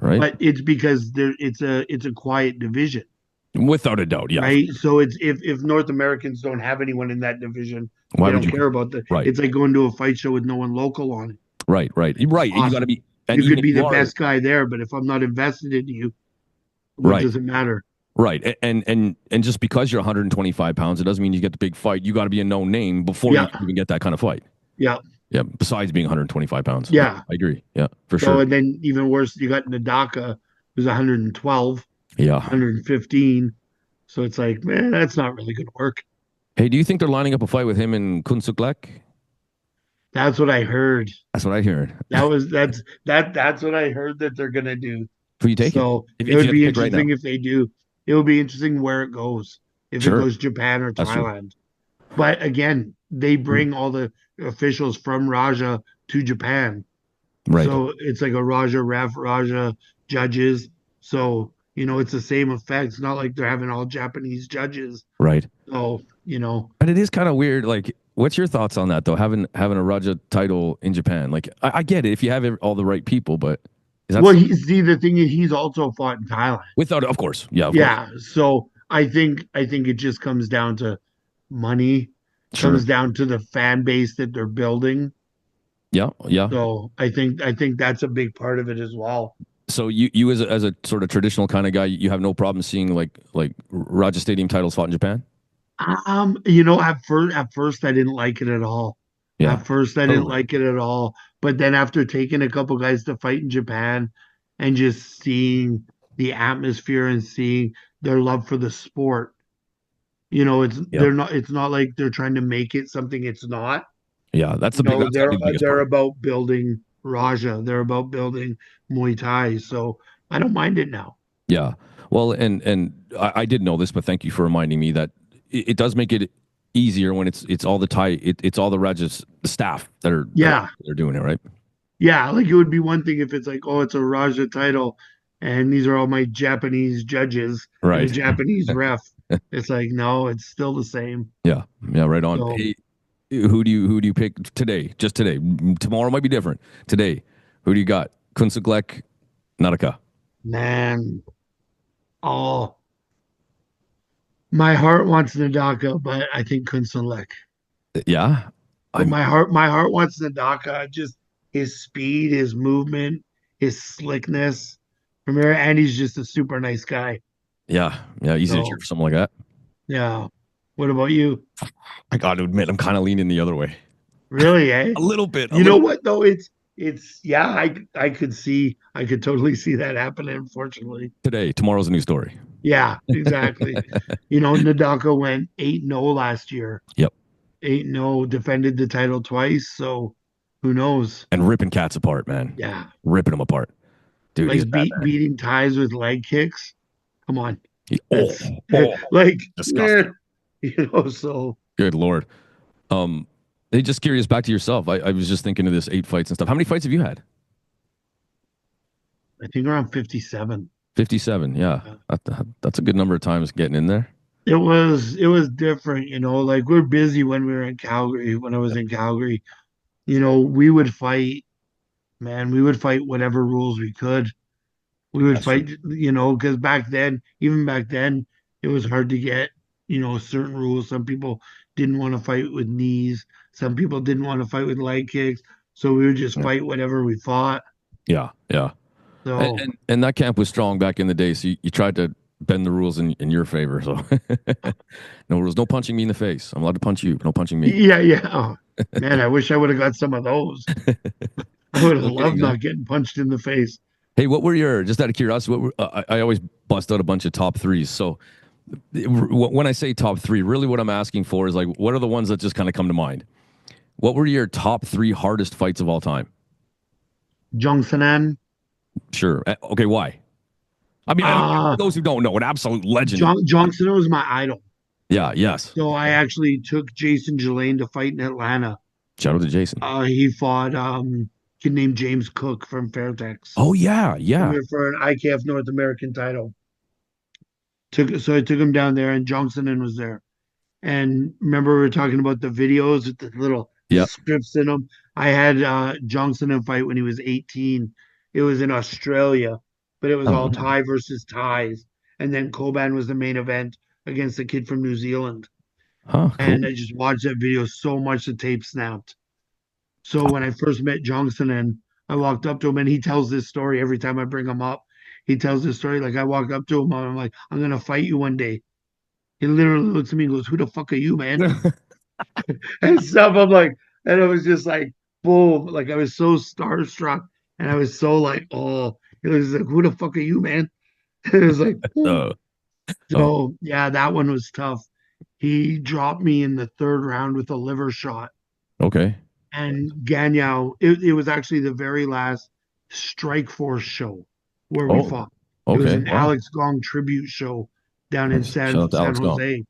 right? But it's because it's a quiet division, Without a doubt, yeah. right? So it's if North Americans don't have anyone in that division, Why they would don't you? care about the Right, it's like going to a fight show with no one local on it. right, right, It's right. You got to awesome. be, and You even could if be you the are best guy there, but if I'm not invested in you, what right, does it matter? right, and just because you're 125 pounds, it doesn't mean you get the big fight. You got to be a known name before you Yeah, can even get that kind of fight. yeah, Yeah, besides being 125 pounds. Yeah, yeah. I agree. Yeah, for So sure. and then even worse, you got Nadaka, who's 112, Yeah. 115. So it's like, man, that's not really good work. Hey, do you think they're lining up a fight with him and Kun Suk Lek? That's what I heard. That's what I heard. That's what I heard that they're gonna do. Who you taking? So it If you would had to be pick right now. interesting if they do. It would be interesting where it goes, if it Sure. goes Japan or That's true. Thailand. But again, they bring all the officials from Raja to Japan. Right. So it's like a Raja ref, Raja judges. So, it's the same effect. It's not like they're having all Japanese judges. Right. So. But it is kind of weird. Like, what's your thoughts on that though? Having a Raja title in Japan. Like, I get it if you have all the right people, but is that Well, see, the thing is, he's also fought in Thailand. without? Of course. Yeah. Of course. Yeah. So I think it just comes down to money, Sure. comes down to the fan base that they're building. Yeah. Yeah. So I think that's a big part of it as well. So you as a sort of traditional kind of guy, you have no problem seeing like Raja Stadium titles fought in Japan. At first I didn't like it at all. Yeah. At first I didn't Totally. like it at all. But then after taking a couple guys to fight in Japan and just seeing the atmosphere and seeing their love for the sport, Yeah. it's not like they're trying to make it something it's not. Yeah. That's got to They're be the biggest they're part. about building Raja. They're about building Muay Thai. So I don't mind it now. Yeah. Well, and I did know this, but thank you for reminding me that it does make it easier when it's all the Thai, it's all the Rajas staff that Yeah. are doing it, right? Yeah, like it would be one thing if it's like, oh, it's a Raja title, and these are all my Japanese judges and a Right. Japanese ref. It's like, no, it's still the same. Yeah. Yeah. Right on. So, Hey, who do you pick today? Just today. Tomorrow might be different. Today, who do you got? Kunsuglek, Naraka. man, oh, my heart wants Nadaka, but I think Kun Selek. Yeah. But I'm. my heart wants Nadaka. Just his speed, his movement, his slickness. Remember, and he's just a super nice guy. Yeah. Yeah. Easy to cheer So, for something like that. yeah. What about you? I got to admit, I'm kind of leaning the other way. Really, eh? A little bit. A You know little. what though? It's yeah, I could totally see that happening, unfortunately. Today. Tomorrow's a new story. Yeah, exactly. Nadaka went 8-0 last year. Yep. 8-0, defended the title twice, so who knows? And ripping cats apart, man. Yeah. Ripping them apart. Dude, he's a Like bad man. beating ties with leg kicks. Come on. Oh, That's oh, like disgusting. so Good Lord. Um, Hey, just curious, back to yourself. I was just thinking of this 8 fights and stuff. How many fights have you had? I think around 57. 57. Yeah. That's a good number of times getting in there. It was different, like we're busy when we were in Calgary, when I was in Calgary, we would fight, man, we would fight whatever rules we could. We would That's true. fight, because even back then, it was hard to get, certain rules. Some people didn't want to fight with knees. Some people didn't want to fight with leg kicks. So we would just Yeah. fight whatever we fought. Yeah. Yeah. And, So and, and that camp was strong back in the day. So you tried to bend the rules in your favor. So no rules. No punching me in the face. I'm allowed to punch you. No punching me. yeah, yeah. Oh, man, I wish I would have got some of those. I would have No kidding, loved huh? not getting punched in the face. Hey, what were your, just out of curiosity, I always bust out a bunch of top threes. So when I say top three, really what I'm asking for is like, what are the ones that just kind of come to mind? What were your top three hardest fights of all time? Jungsanan. Sure. Okay, why? I mean, for Uh, those who don't know, an absolute legend. Johnson was my idol. Yeah, yes. So I actually took Jason Gillane to fight in Atlanta. Shout out to Jason. He fought a kid named James Cook from Fairtex Oh, yeah, yeah. for an IKF North American title. So I took him down there, and Johnson was there. And remember, we were talking about the videos with the little Yeah. strips in them. I had Johnson fight when he was 18. It was in Australia, but it was Oh, all wow. Thai versus Thais. And then Coban was the main event against the kid from New Zealand. Huh, And cool. I just watched that video so much the tape snapped. So when I first met Johnson and I walked up to him, and he tells this story every time I bring him up. He tells this story like I walked up to him and I'm like, I'm gonna fight you one day. He literally looks at me and goes, "Who the fuck are you, man?" And stuff. I'm like, and it was just like, boom, like I was so starstruck, and I was so like, oh, it was like, "Who the fuck are you, man?" It was like, boom. Oh, oh, So yeah, that one was tough. He dropped me in the third round with a liver shot. okay. And Ganyao, it was actually the very last Strike Force show where we Oh, fought. It was okay. an Wow. Alex Gong tribute show down in Nice. Shout out to San Alex Gong. Jose,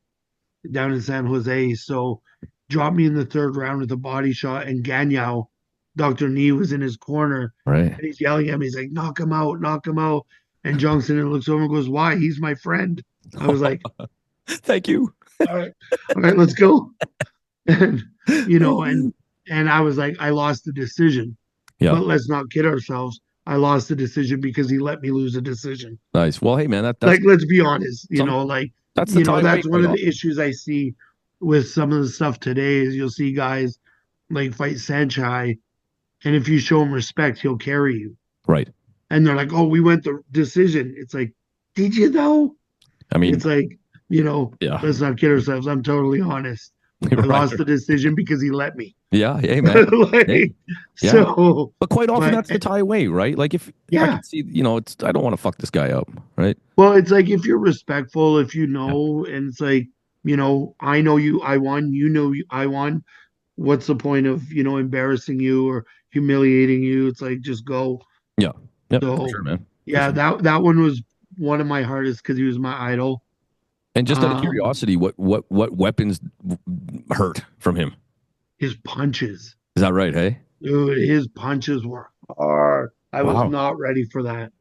down in San Jose. So dropped me in the third round with a body shot, and Ganyao, Dr. Nee was in his corner, Right. and he's yelling at me. He's like, "Knock him out, knock him out." And Johnson looks over and goes, "Why? He's my friend." I was like, Thank you. all right, let's go." And you Oh, know, man. and I was like, I lost the decision. Yeah. But let's not kid ourselves. I lost the decision because he let me lose a decision. Nice. Well, hey, man, that's Like, let's be honest, some that's the Thai way that's one quite of the often. issues I see with some of the stuff today is you'll see guys like fight Sanchai, and if you show him respect, he'll carry you. Right. And they're like, "Oh, we went the decision." It's like, did you though? I mean, It's like, yeah. let's not kid ourselves. I'm totally honest. I Right. lost the decision because he let me. Yeah. Hey, man. Hey. Like, Yeah. so, But quite often but that's the Thai way, right? Like if I yeah. can see, it's I don't want to fuck this guy up, right? Well, it's like if you're respectful, if you Yeah. know, and it's like, I know you, I won, I won. What's the point of, embarrassing you or humiliating you? It's like, just go. Yeah. Yep. For So, sure, man. For yeah, sure. that one was one of my hardest because he was my idol. And just out of Um, curiosity, what weapons hurt from him? his punches, Is that right? Hey. dude, his punches were hard. I was Wow. not ready for that.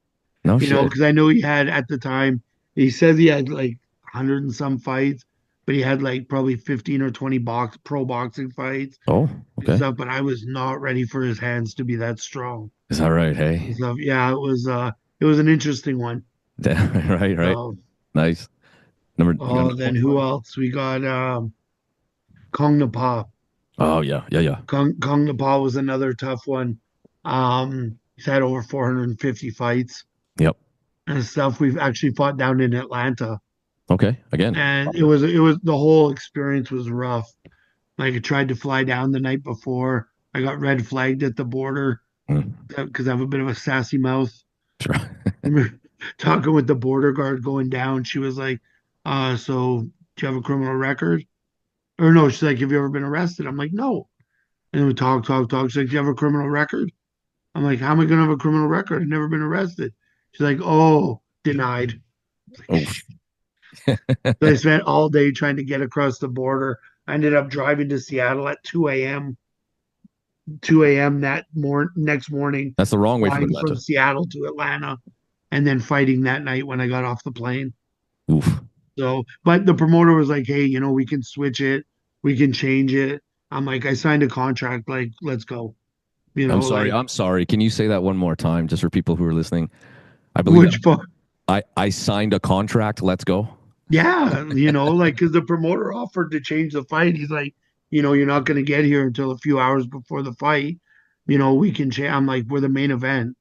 No shit. Because I know he had at the time, he says he had like 100 and some fights, but he had like probably 15 or 20 pro boxing fights Oh, and okay. stuff, but I was not ready for his hands to be that strong. Is that right? Hey. And stuff. Yeah, it was an interesting one. Right. Right. So, Nice. Number. You got oh, another then one for who me? else? We got Kong Napa. Oh yeah. Yeah. Yeah. Kong Napa was another tough one. He's had over 450 fights Yep. and stuff. We've actually fought down in Atlanta. Okay. Again. And it was the whole experience was rough. Like I tried to fly down the night before. I got red flagged at the border Mm, because I have a bit of a sassy mouth. sure. Talking with the border guard going down, she was like, so do you have a criminal record?" Or no, she's like, "Have you ever been arrested?" I'm like, "No." And then we talk, talk, talk. She's like, "Do you have a criminal record?" I'm like, "How am I gonna have a criminal record? I've never been arrested." She's like, "Oh, denied." Oh. So I spent all day trying to get across the border. I ended up driving to Seattle at 2 a.m. 2 a.m. that next morning, That's the wrong way from flying from Atlanta. Seattle to Atlanta, and then fighting that night when I got off the plane. Oof. So, but the promoter was like, "Hey, we can switch it, we can change it." I'm like, I signed a contract, like, let's go. I'm sorry. Like, I'm sorry. Can you say that one more time, just for people who are listening? I believe which part? I signed a contract. Let's go. Yeah, like, because the promoter offered to change the fight. He's like, you're not going to get here until a few hours before the fight. We can change. I'm like, we're the main event.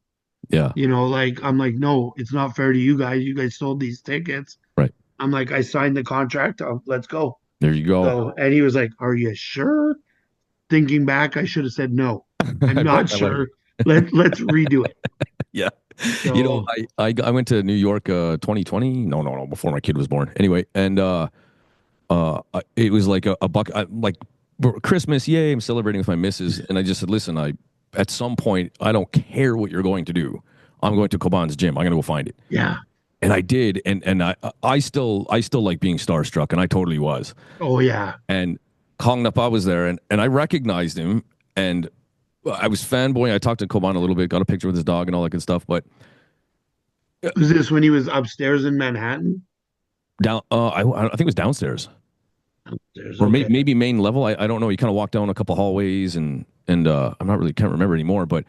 Yeah. Like, I'm like, no, it's not fair to you guys. You guys sold these tickets. Right. I'm like, I signed the contract. Let's go. There you go. So, and he was like, "Are you sure?" Thinking back, I should have said no. I'm I bet not that way. sure. Let's redo it. Yeah. So I went to New York 2020. No, before my kid was born. Anyway, and it was like a buck like Christmas, yay, I'm celebrating with my missus, and I just said, "Listen, I at some point, I don't care what you're going to do. I'm going to Koban's gym. I'm going to go find it." yeah. And I did, and I still like being starstruck, and I totally was. Oh yeah. And Kong Napa was there, and I recognized him, and I was fanboying. I talked to Koban a little bit, got a picture with his dog and all that good stuff. But Was this when he was upstairs in Manhattan? down, I think it was downstairs, Upstairs. or Okay. maybe main level. I don't know. He kind of walked down a couple hallways, and I'm not really can't remember anymore. But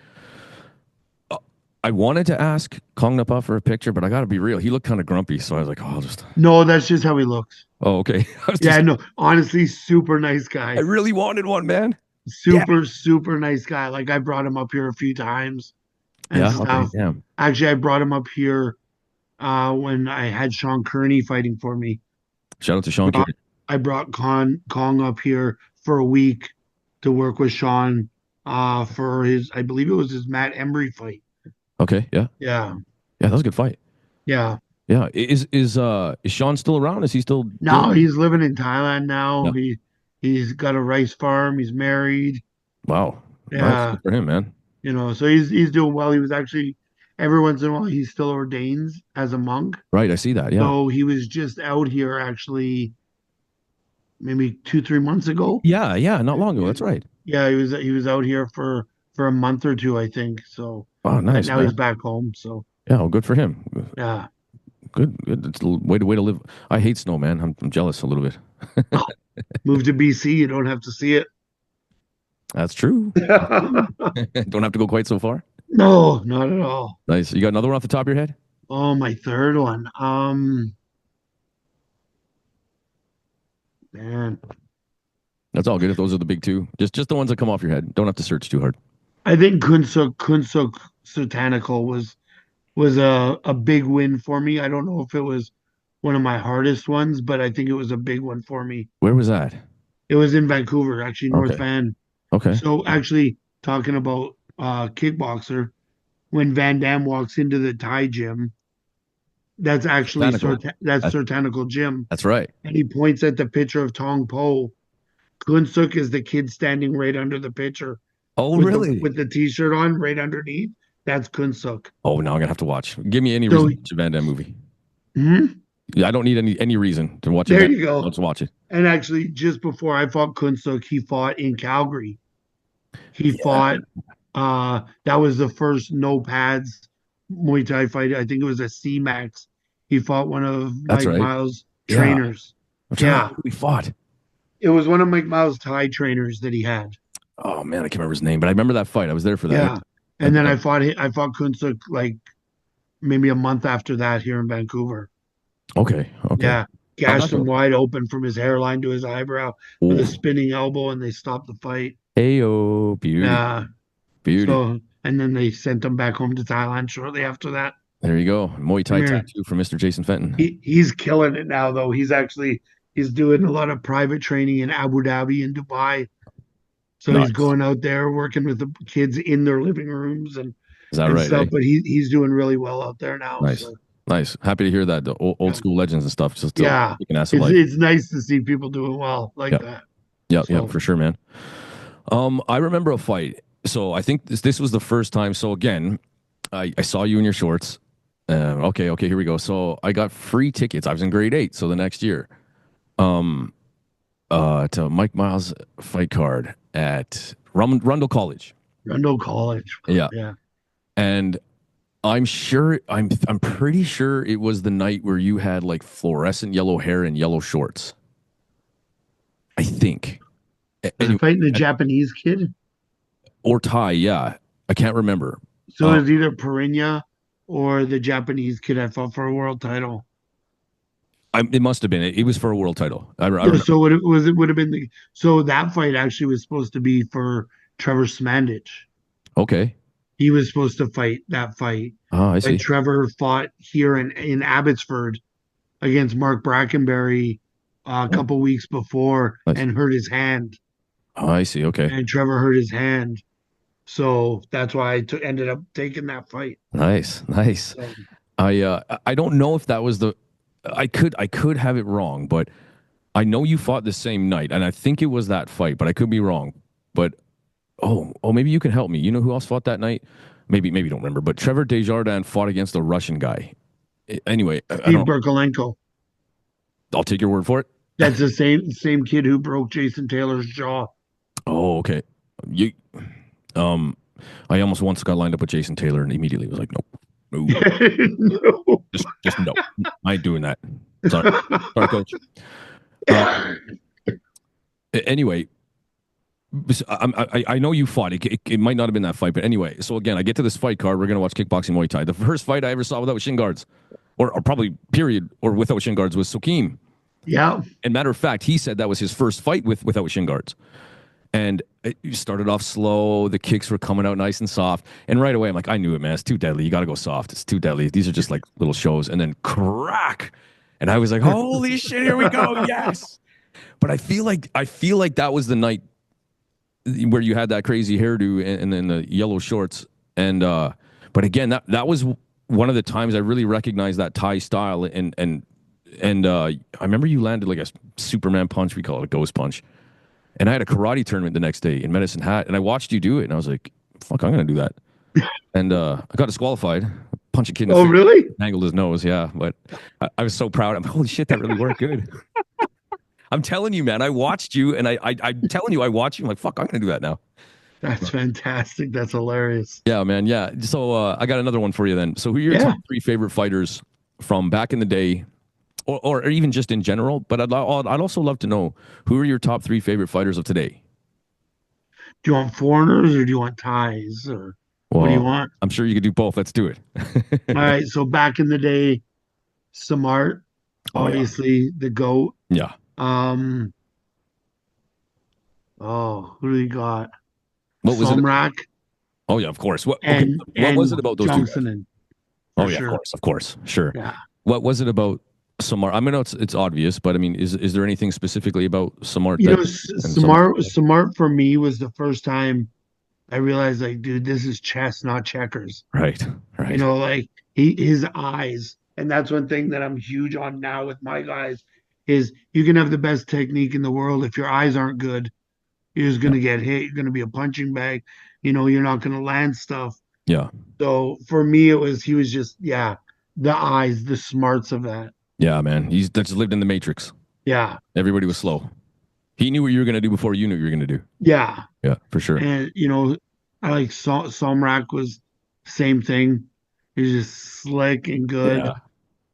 I wanted to ask Kong Napa for a picture, but I got to be real. He looked kind of grumpy, so I was like, "Oh, I'll just." No, that's just how he looks. Oh, okay. Yeah, no, honestly, super nice I guy. really wanted one, man. Yeah. Super, super nice guy. Like I brought him up here a few times and Yeah. Okay. stuff. Damn. Actually, I brought him up here when I had Sean Kearney fighting for me. Shout out to Sean Brought, Carey. I brought Kong up here for a week to work with Sean for his, I believe it was his Matt Embry fight. Okay. Yeah. Yeah, Yeah. That was a good fight. yeah. Yeah. Is Sean still around? Is he still doing? Now he's living in Thailand now. Yeah. He's got a rice farm. He's married. Wow. Nice. Yeah, Good for him, man. so he's doing well. He was actually every once in a while he still ordains as a monk. Right. I see that. Yeah. So he was just out here actually maybe 2, 3 months ago. Yeah. Yeah. Not long ago. That's right. Yeah, he was out here for a month or two, I think. So Oh, but nice, now he's man. back home. So Yeah. Well, good for him. yeah. Good. Good. It's the way to live. I hate snow, man. I'm jealous a little bit. Move to BC, you don't have to see it. That's true. Don't have to go quite so far. No, not at all. Nice. You got another one off the top of your head? Oh, my third one. Man, That's all good. If those are the big two, just the ones that come off your head. Don't have to search too hard. I think Kunsuk Satanical was a big win for me. I don't know if it was one of my hardest ones, but I think it was a big one for me. Where was that? It was in Vancouver, actually, North Okay. Van. Okay. So actually, talking about kickboxer, when Van Dam walks into the Thai gym, that's actually Botanical. that's That's, Sertanical Gym, that's right. and he points at the picture of Tong Po. Kunsuk is the kid standing right under the picture Oh, with the really? with the t-shirt on right underneath. That's Kunsuk. Oh, now I'm gonna have to watch. Give me any So, reason to watch a Van Damme movie. mhm, Yeah, I don't need any reason to watch a there Van. you go. Let's watch it. And actually, just before I fought Kunsuk, he fought in Calgary. He Yeah, fought. That was the first no pads Muay Thai fight. I think it was a C Max. He fought one of that's Mike right. Miles' Yeah, trainers. I'm trying to Yeah, remember who we fought. it was one of Mike Miles' Thai trainers that he had. Oh man, I can't remember his name, but I remember that fight. I was there for that. Yeah, I, and then I, I fought Kunsuk like maybe a month after that here in Vancouver. okay, okay. Yeah, How'd gashed that him go? wide open from his hairline to his eyebrow with a Oh, spinning elbow, and they stopped the fight. heyo, beauty, Yeah. beauty. So, and then they sent him back home to Thailand shortly after that. There you go. Muay Come Thai here. tattoo from Mr. Jason Fenton. He's killing it now, though. He's doing a lot of private training in Abu Dhabi and Dubai. So he's Nice. going out there working with the kids in their living rooms Is that and right? stuff. Eh? But he's doing really well out there now. Nice, So nice. Happy to hear that. The old yeah, school legends and stuff. Just still yeah. kicking ass of It's life. it's nice to see people doing well like Yeah, that. yeah, yeah, So for sure, man. I remember a fight. So I think this was the first time. So again, I saw you in your shorts. Okay, here we go. So I got free tickets. I was in grade 8, so the next year. Um, to Mike Miles fight card at Rundle College. Rundle College. Yeah. Yeah. And I'm pretty sure it was the night where you had like fluorescent yellow hair and yellow shorts. I think. Was Anyway, it fighting the Japanese kid? or Thai, yeah. I can't remember. So it was either Perinya or the Japanese kid I fought for a world title. It must have been. It was for a world title. I So, remember. so it was it would have been the so that fight actually was supposed to be for Trevor Smandich. Okay. He was supposed to fight that fight. Oh, I But see. Trevor fought here in Abbotsford against Mark Brackenberry a Oh, couple weeks before nice. and hurt his hand. Oh, I see. Okay. And Trevor hurt his hand. So that's why ended up taking that fight. Nice. Nice. So, I don't know if that was the I could have it wrong, but I know you fought the same night, and I think it was that fight, but I could be wrong. But maybe you can help me. You know who else fought that night? Maybe you don't remember, but Trevor Desjardins fought against a Russian guy. Anyway, I Steve don't. Berkolenko. I'll take your word for it. That's the same kid who broke Jason Taylor's jaw. Oh, okay. You, um, I almost once got lined up with Jason Taylor and immediately was like, nope, no, No. just no, I ain't doing that. Sorry, sorry, coach. Uh, anyway, I know you fought. It might not have been that fight, but anyway. So again, I get to this fight card. We're gonna watch kickboxing Muay Thai. The first fight I ever saw without shin guards, or probably period, or without shin guards was Sokeem. Yeah. And matter of fact, he said that was his first fight without shin guards. And it started off slow. The kicks were coming out nice and soft. And right away, I'm like, I knew it, man. It's too deadly. You got to go soft. It's too deadly. These are just like little shows. And then crack. And I was like, holy shit, here we go. Yes. But I feel like that was the night where you had that crazy hairdo and then the yellow shorts. And but again, that was one of the times I really recognized that Thai style. And I remember you landed like a Superman punch. We call it a ghost punch. And I had a karate tournament the next day in Medicine Hat, and I watched you do it, and I was like, "Fuck, I'm gonna do that." And I got disqualified. Punch a kid in the Oh, face, really? angled his nose. Yeah, but I was so proud. I'm holy shit, that really worked good. I'm telling you, man. I watched you, and I'm telling you, I watched you. I'm like, fuck, I'm gonna do that now. That's fantastic. That's hilarious. Yeah, man. Yeah. So I got another one for you then. So who are your Yeah. top 3 favorite fighters from back in the day? Or even just in general, but I'd also love to know who are your top 3 favorite fighters of today. Do you want foreigners or do you want ties or what do you Well, want? I'm sure you could do both. Let's do it. All right. So back in the day, Samart, Oh yeah, obviously the GOAT. yeah. Um, who do we got? What was it? Somrak Oh yeah, of course. and What was it about those 2 guys? Johnson. Oh For yeah, sure. of course, sure. Yeah. What was it about Samar? I mean, it's obvious, but I mean, is there anything specifically about Samar You that know, and some? Smart for me was the first time I realized, like, dude, this is chess, not checkers. Right, You right. know, like his eyes, and that's one thing that I'm huge on now with my guys is you can have the best technique in the world if your eyes aren't good, you're just Yeah, gonna get hit. You're gonna be a punching bag. You know, you're not gonna land stuff. yeah, So for me, he was just the eyes, the smarts of that. yeah, man. He's that's lived in the Matrix. Yeah, Everybody was slow. He knew what you were gonna do before you knew what you were gonna do. yeah. Yeah, for sure. And you know, I like Somrak was same thing. He was just slick and Yeah, good.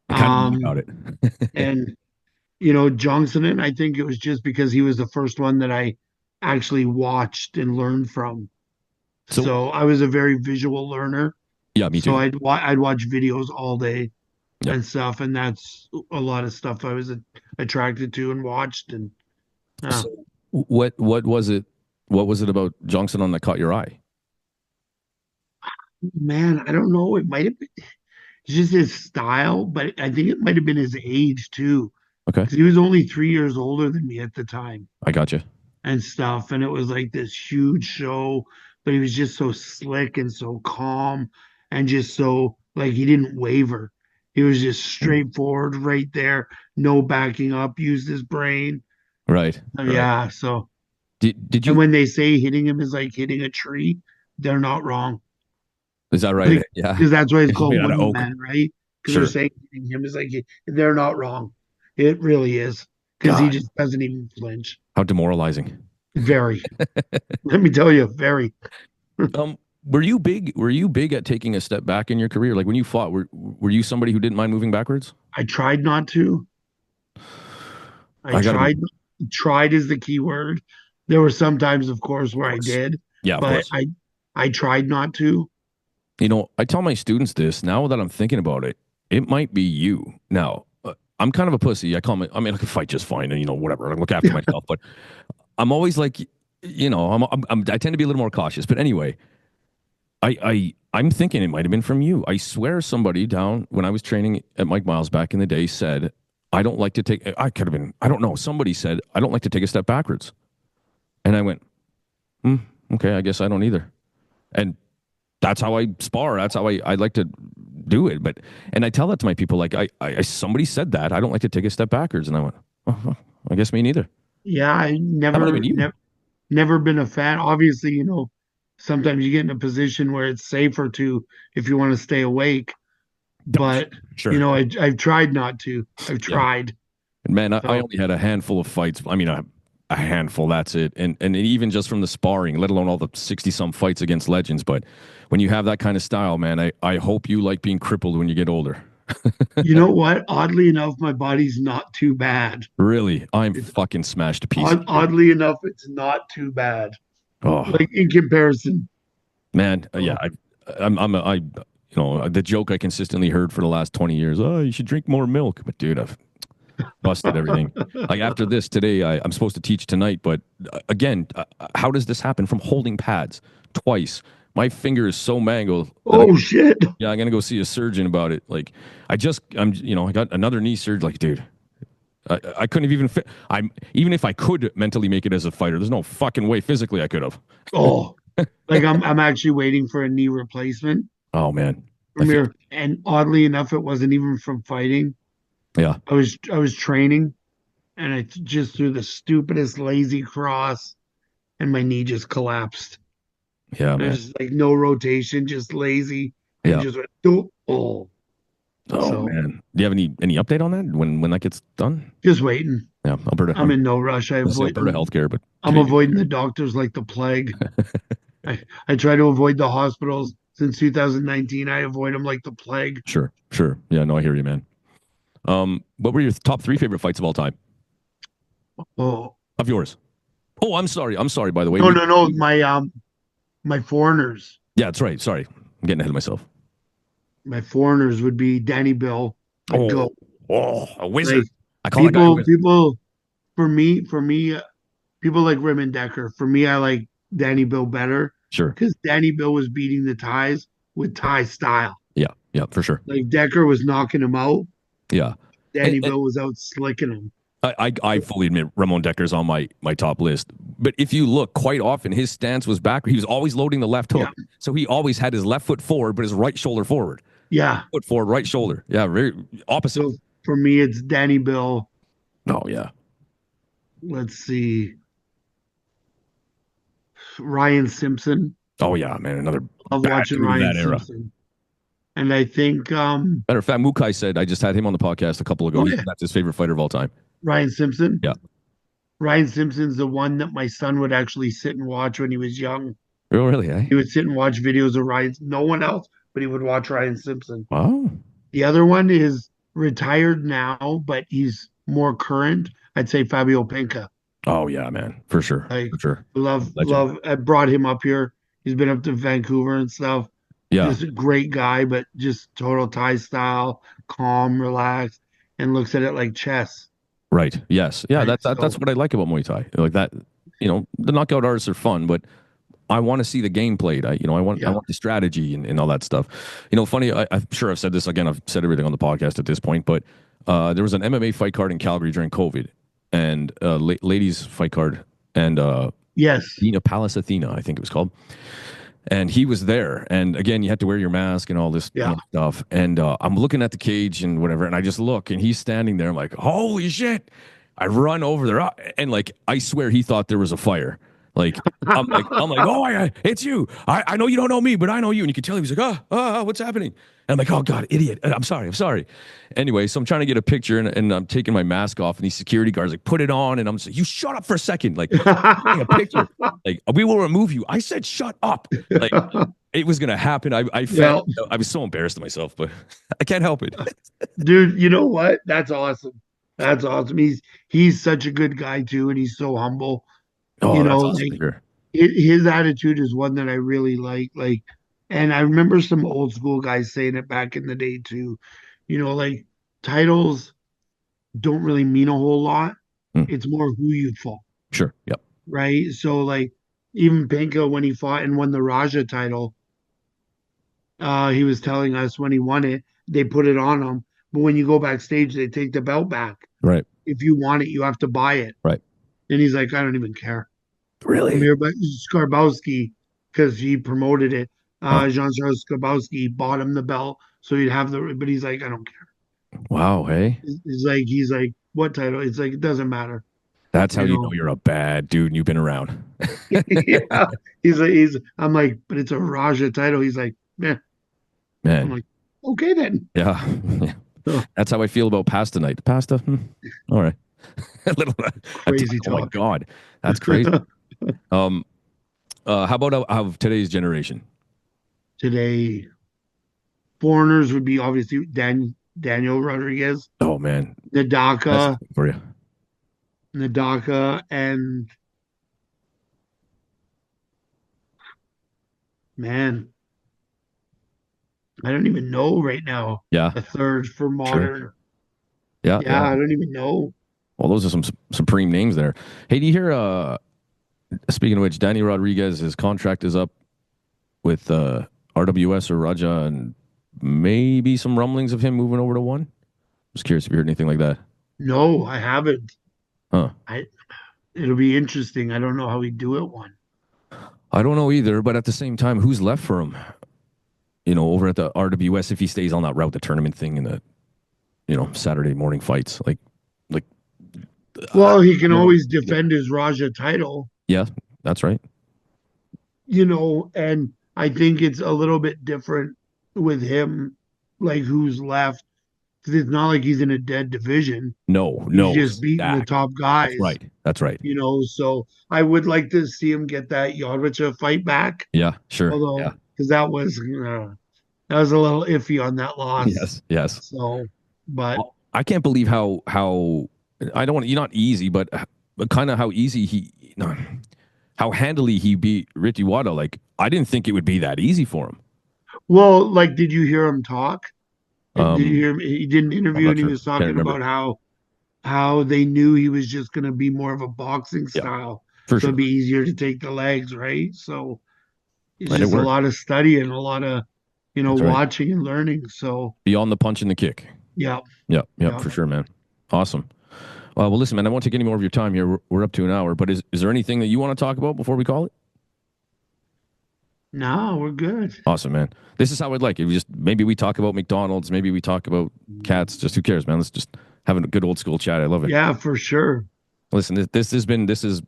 I kind of knew Um, about it. and you know, Johnson, I think it was just because he was the first one that I actually watched and learned from. So So I was a very visual learner. yeah, me So too. I'd watch videos all day Yeah. and stuff, and that's a lot of stuff I was attracted to and watched. And So what was it? What was it about Johnson that caught your eye? man, I don't know. It might have been just his style, but I think it might have been his age too, Okay, because he was only 3 years older than me at the time I got you. and stuff. And it was like this huge show, but he was just so slick and so calm and just so like he didn't waver. He was just straightforward right there, no backing up, used his brain. Right, right. Yeah. So, Did and you? when they say hitting him is like hitting a tree, they're not wrong. Is that right? Like, Yeah. because that's why it's It's called made out of Wooden oak. Man, right? Because they're Sure. saying hitting him is like they're not wrong. It really is. because he God, just doesn't even flinch. how demoralizing. Very. Let me tell you, very. Were you big? Were you big at taking a step back in your career? Like when you fought, were you somebody who didn't mind moving backwards? I tried not to. I I gotta be. tried is the key word. There were some times, of course, Of where I course. did, Yeah, of but course. I tried not to. You know, I tell my students this now that I'm thinking about it. It might be you. Now, I'm kind of a pussy. I mean, I can fight just fine, and whatever. I look after myself, but I'm always like, I tend to be a little more cautious. But anyway, I'm thinking it might have been from you. I swear somebody down when I was training at Mike Miles back in the day said, I don't like to take. I could have been. I don't know. Somebody said I don't like to take a step backwards, and I went, okay, I guess I don't either. And that's how I spar. That's how I like to do it. And I tell that to my people, like somebody said that I don't like to take a step backwards, and I went, oh, I guess me neither. Yeah, I That might have been you. never been a fan. Obviously, sometimes you get in a position where it's safer to if you want to stay awake. But Sure. I've tried not to. I've Yeah. tried. And man, I So only had a handful of fights. I mean, a handful. That's it. And even just from the sparring, let alone all the 60 some fights against legends. But when you have that kind of style, man, I hope you like being crippled when you get older. you know what? Oddly enough, my body's not too bad. Really, I'm It's fucking smashed to pieces. oddly enough, it's not too bad. Oh Like in comparison. man, yeah, So, the joke I consistently heard for the last 20 years. Oh, you should drink more milk. But dude, I've busted everything. Like after this today, I'm supposed to teach tonight. But again, how does this happen? From holding pads twice. My finger is so mangled that oh shit. yeah, I'm gonna go see a surgeon about it. Like I got another knee surgery. Like dude, I couldn't have even fit. Even if I could mentally make it as a fighter, there's no fucking way physically I could have. Oh, like I'm actually waiting for a knee replacement Oh man, I from feel here. And oddly enough, it wasn't even from fighting. yeah, I was training and I just threw the stupidest lazy cross and my knee just collapsed. yeah, And man, it's like no rotation, just lazy and yeah. just went, "Doo." Oh. Oh So man, do you have any update on that when that gets done? just waiting. Yeah, Alberta. I'm in no rush. Let's say Alberta healthcare, but I'm Canadian. avoiding the doctors like the plague. I try to avoid the hospitals since 2019. I avoid them like the plague. Sure, sure. Yeah, no, I hear you, man. What were your top three favorite fights of all time? Oh Of yours? Oh, I'm sorry. I'm sorry. By the way, no, my foreigners. yeah, that's right. Sorry, I'm getting ahead of myself. My foreigners would be Danny Bill, the Oh, goat. a Like wizard. I call that guy a wizard. people for me, people like Raymond Decker. For me, I like Danny Bill better Sure. because Danny Bill was beating the Thais with Thai style. Yeah, yeah, for sure. Like Decker was knocking him out. Yeah. Danny And Bill was out slicking him. I fully admit Ramon Decker's on my top list. But if you look, quite often his stance was backward. He was always loading the left hook. Yeah. So he always had his left foot forward, but his right shoulder forward. Yeah. Foot forward, right shoulder. Yeah, very opposite. So for me, it's Danny Bill. Oh, yeah. Let's see. Ryan Simpson. Oh, yeah, man. Another Love bad watching dude of Ryan that era. Simpson. And I think Matter of fact, Mukai said, I just had him on the podcast a couple ago. Oh, yeah. That's his favorite fighter of all time. Ryan Simpson. Yeah. Ryan Simpson's the one that my son would actually sit and watch when he was young. Oh, really? Eh? He would sit and watch videos of Ryan, no one else, but he would watch Ryan Simpson. Wow. The other one is retired now, but he's more current. I'd say Fabio Pinca. Oh, yeah, man. For sure. Like, For sure. love, Legend. love. I brought him up here. He's been up to Vancouver and stuff. Yeah. Just a great guy, but just total Thai style, calm, relaxed, and looks at it like chess. Right. Yes. Yeah. Right, That's so- what I like about Muay Thai. Like that. The knockout artists are fun, but I want to see the game played. I want the strategy and all that stuff. Funny. I'm sure I've said this again. I've said everything on the podcast at this point, but there was an MMA fight card in Calgary during COVID, and ladies fight card, and Yes. Palace Athena, I think it was called. And he was there. And again, you had to wear your mask and all this stuff. And I'm looking at the cage and whatever. And I just look and he's standing there. I'm like, holy shit. I run over there. And like, I swear he thought there was a fire. Like, I'm like, oh, it's you. I know you don't know me, but I know you. And you can tell he was like, what's happening? And I'm like, oh God, idiot. I'm sorry. Anyway, so I'm trying to get a picture and I'm taking my mask off and these security guards like, put it on. And I'm just like, you shut up for a second. Like, taking a picture. Like, we will remove you. I said, shut up. Like, it was going to happen. I felt, I was so embarrassed of myself, but I can't help it. Dude, you know what? That's awesome. That's awesome. He's such a good guy too, and he's so humble. Oh, You know, that's awesome like to hear. his attitude is one that I really like. Like, and I remember some old school guys saying it back in the day too. You know, like titles don't really mean a whole lot. Mm, It's more who you fought, sure. Yep. right? So like even Pinka when he fought and won the Raja title, he was telling us when he won it, they put it on him. But when you go backstage, they take the belt back. Right. If you want it, you have to buy it. Right. And he's like, I don't even care. Really? Amir Skarbowski, because he promoted it. Oh, Jean-Charles Skarbowski bought him the belt, so he'd have the. But he's like, I don't care. wow. Hey, He's like, what title? It's like it doesn't matter. that's how You you know know. you're a bad dude and you've been around. Yeah. He's like, I'm like, but it's a Raja title. He's like, yeah. I'm Man. like, okay then. Yeah. Oh, That's how I feel about pasta night. Pasta? All right. A little, crazy oh my talk. God. That's crazy. Um, how about of today's generation? Today, foreigners would be obviously Daniel Rodriguez, Oh man. That's Nadaka, for you. and man, I don't even know right now. Yeah. A third for Sure. modern. Yeah. Yeah, Yeah. I don't even know. Well, those are some supreme names there. Hey, do you hear, speaking of which, Danny Rodriguez, his contract is up with RWS or Raja and maybe some rumblings of him moving over to one? Just curious if you heard anything like that. No, I haven't. Huh. It'll be interesting. I don't know how we do it one. I don't know either, but at the same time, who's left for him? You know, over at the RWS if he stays on that route, the tournament thing and the, Saturday morning fights. Like, Well, he can no. always defend his Raja title, Yeah, that's right. and I think it's a little bit different with him, like who's left. 'Cause it's not like he's in a dead division. No, He's no, just beating the stacked. top That's guys, right. That's right. So I would like to see him get that Yodricha fight back. Yeah, sure. Although, Yeah. because that was a little iffy on that loss. Yes, yes. So, but Well, I can't believe how I don't want you're not easy, but kind of how easy no, how handily he beat Ricky Wada. Like I didn't think it would be that easy for him. well, like, did you hear him talk? Did you Um, hear him? He did an I'm interview not and he sure. was Can't talking remember. about how they knew he was just going to be more of a boxing Yeah, style, for so sure. it'd be easier to take the legs, right? So it's And it just a worked. lot of studying, a lot of That's right. watching and learning. So Beyond the punch and the kick. yeah, Yep, yeah. for sure, man. Awesome. Well, listen, man, I won't take any more of your time here. We're up to an hour, but is there anything that you want to talk about before we call it? No, we're good. Awesome, man. This is how I'd like it. Maybe we talk about McDonald's, maybe we talk about cats. Just who cares, man? Let's just have a good old school chat. I love it. Yeah, for sure. Listen, this is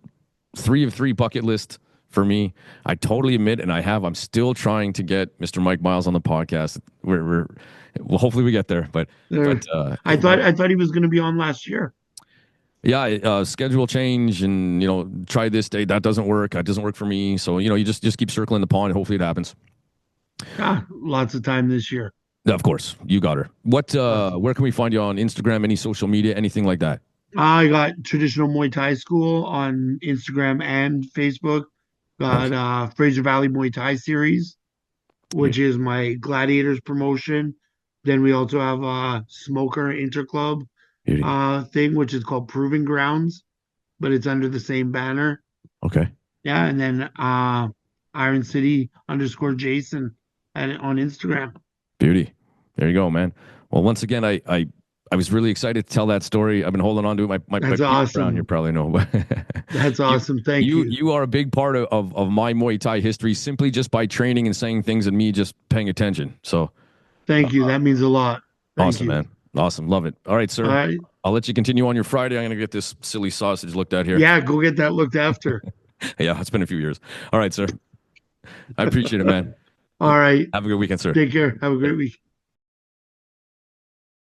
3 of 3 bucket list for me. I totally admit, and I'm still trying to get Mr. Mike Miles on the podcast. Well, hopefully we get there. But I thought he was going to be on last year. yeah, schedule change, and try this date. That doesn't work. That doesn't work for me. So you just keep circling the pond, and hopefully it happens. Lots of time this year. Of course, you got her. What? Where can we find you on Instagram? Any social media? Anything like that? I got Traditional Muay Thai School on Instagram and Facebook. Got Fraser Valley Muay Thai Series, which is my Gladiators promotion. Then we also have Smoker Interclub Beauty. thing, which is called Proving Grounds, but it's under the same banner. Okay. Yeah, and then Iron City _Jason on Instagram. Beauty. There you go, man. Well, once again, I was really excited to tell that story. I've been holding on to it. My That's people awesome. around here probably know. That's awesome. Thank you. You are a big part of my Muay Thai history simply just by training and saying things and me just paying attention. So Thank you. That means a lot. Thank awesome, you. man. Awesome. Love it. All right, sir. All right. I'll let you continue on your Friday. I'm going to get this silly sausage looked at here. Yeah, go get that looked after. Yeah, it's been a few years. All right, sir. I appreciate it, man. All right. Have a good weekend, sir. Take care. Have a great week.